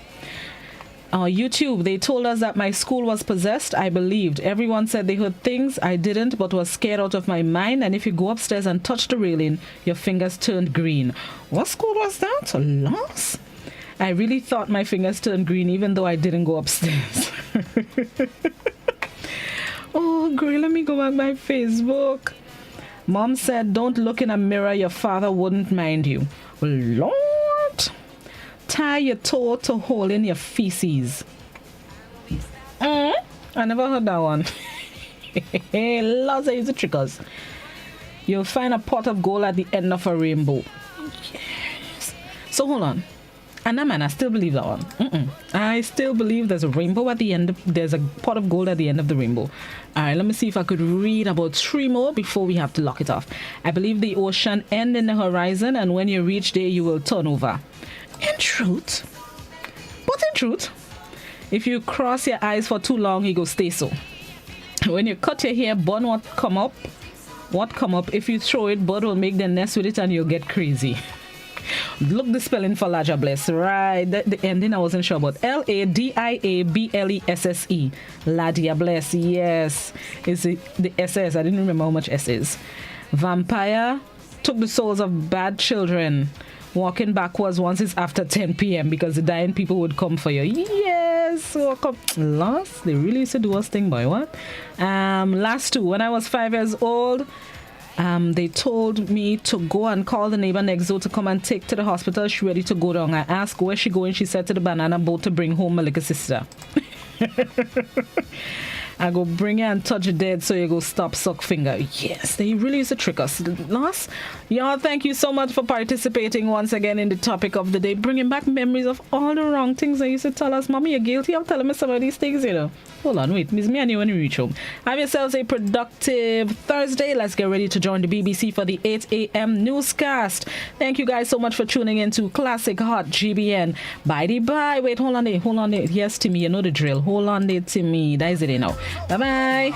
YouTube, they told us that my school was possessed. I believed. Everyone said they heard things. I didn't, but was scared out of my mind. And if you go upstairs and touch the railing, your fingers turned green. What school was that? Lost? I really thought my fingers turned green, even though I didn't go upstairs. Oh, great. Let me go back by Facebook. Mom said, don't look in a mirror, your father wouldn't mind you. Lord, tie your toe to a hole in your feces. I never heard that one. Lots of easy triggers. You'll find a pot of gold at the end of a rainbow. Yes. So hold on. And man, I still believe that one. I still believe there's a rainbow at the end. There's a pot of gold at the end of the rainbow. All right, let me see if I could read about 3 more before we have to lock it off. I believe the ocean ends in the horizon, and when you reach there, you will turn over. In truth, if you cross your eyes for too long, you go stay so. When you cut your hair, bun what come up. If you throw it, bird will make their nest with it, and you'll get crazy. Look the spelling for Ladia Bless, right? The ending I wasn't sure about. Ladiablesse. Ladia Bless, yes. It's the SS. I didn't remember how much S is. Vampire took the souls of bad children. Walking backwards once it's after 10 p.m. because the dying people would come for you. Yes, welcome. Lost. They really used to do us thing, boy. What? Last 2. When I was 5 years old, they told me to go and call the neighbor next door to come and take to the hospital. She ready to go down. I asked where she going. She said to the banana boat to bring home my little sister. I go bring her and touch her dead so you go stop suck finger. Yes, they really used to trick us. Lost. Y'all, thank you so much for participating once again in the topic of the day, bringing back memories of all the wrong things they used to tell us. Mommy, you're guilty of telling me some of these things, Hold on, wait. Miss me and you when we reach home. Have yourselves a productive Thursday. Let's get ready to join the BBC for the 8 a.m. newscast. Thank you guys so much for tuning in to Classic Hot GBN. Bye. Wait, hold on there. Yes, Timmy, you know the drill. Hold on there, Timmy. That is it now. Bye-bye.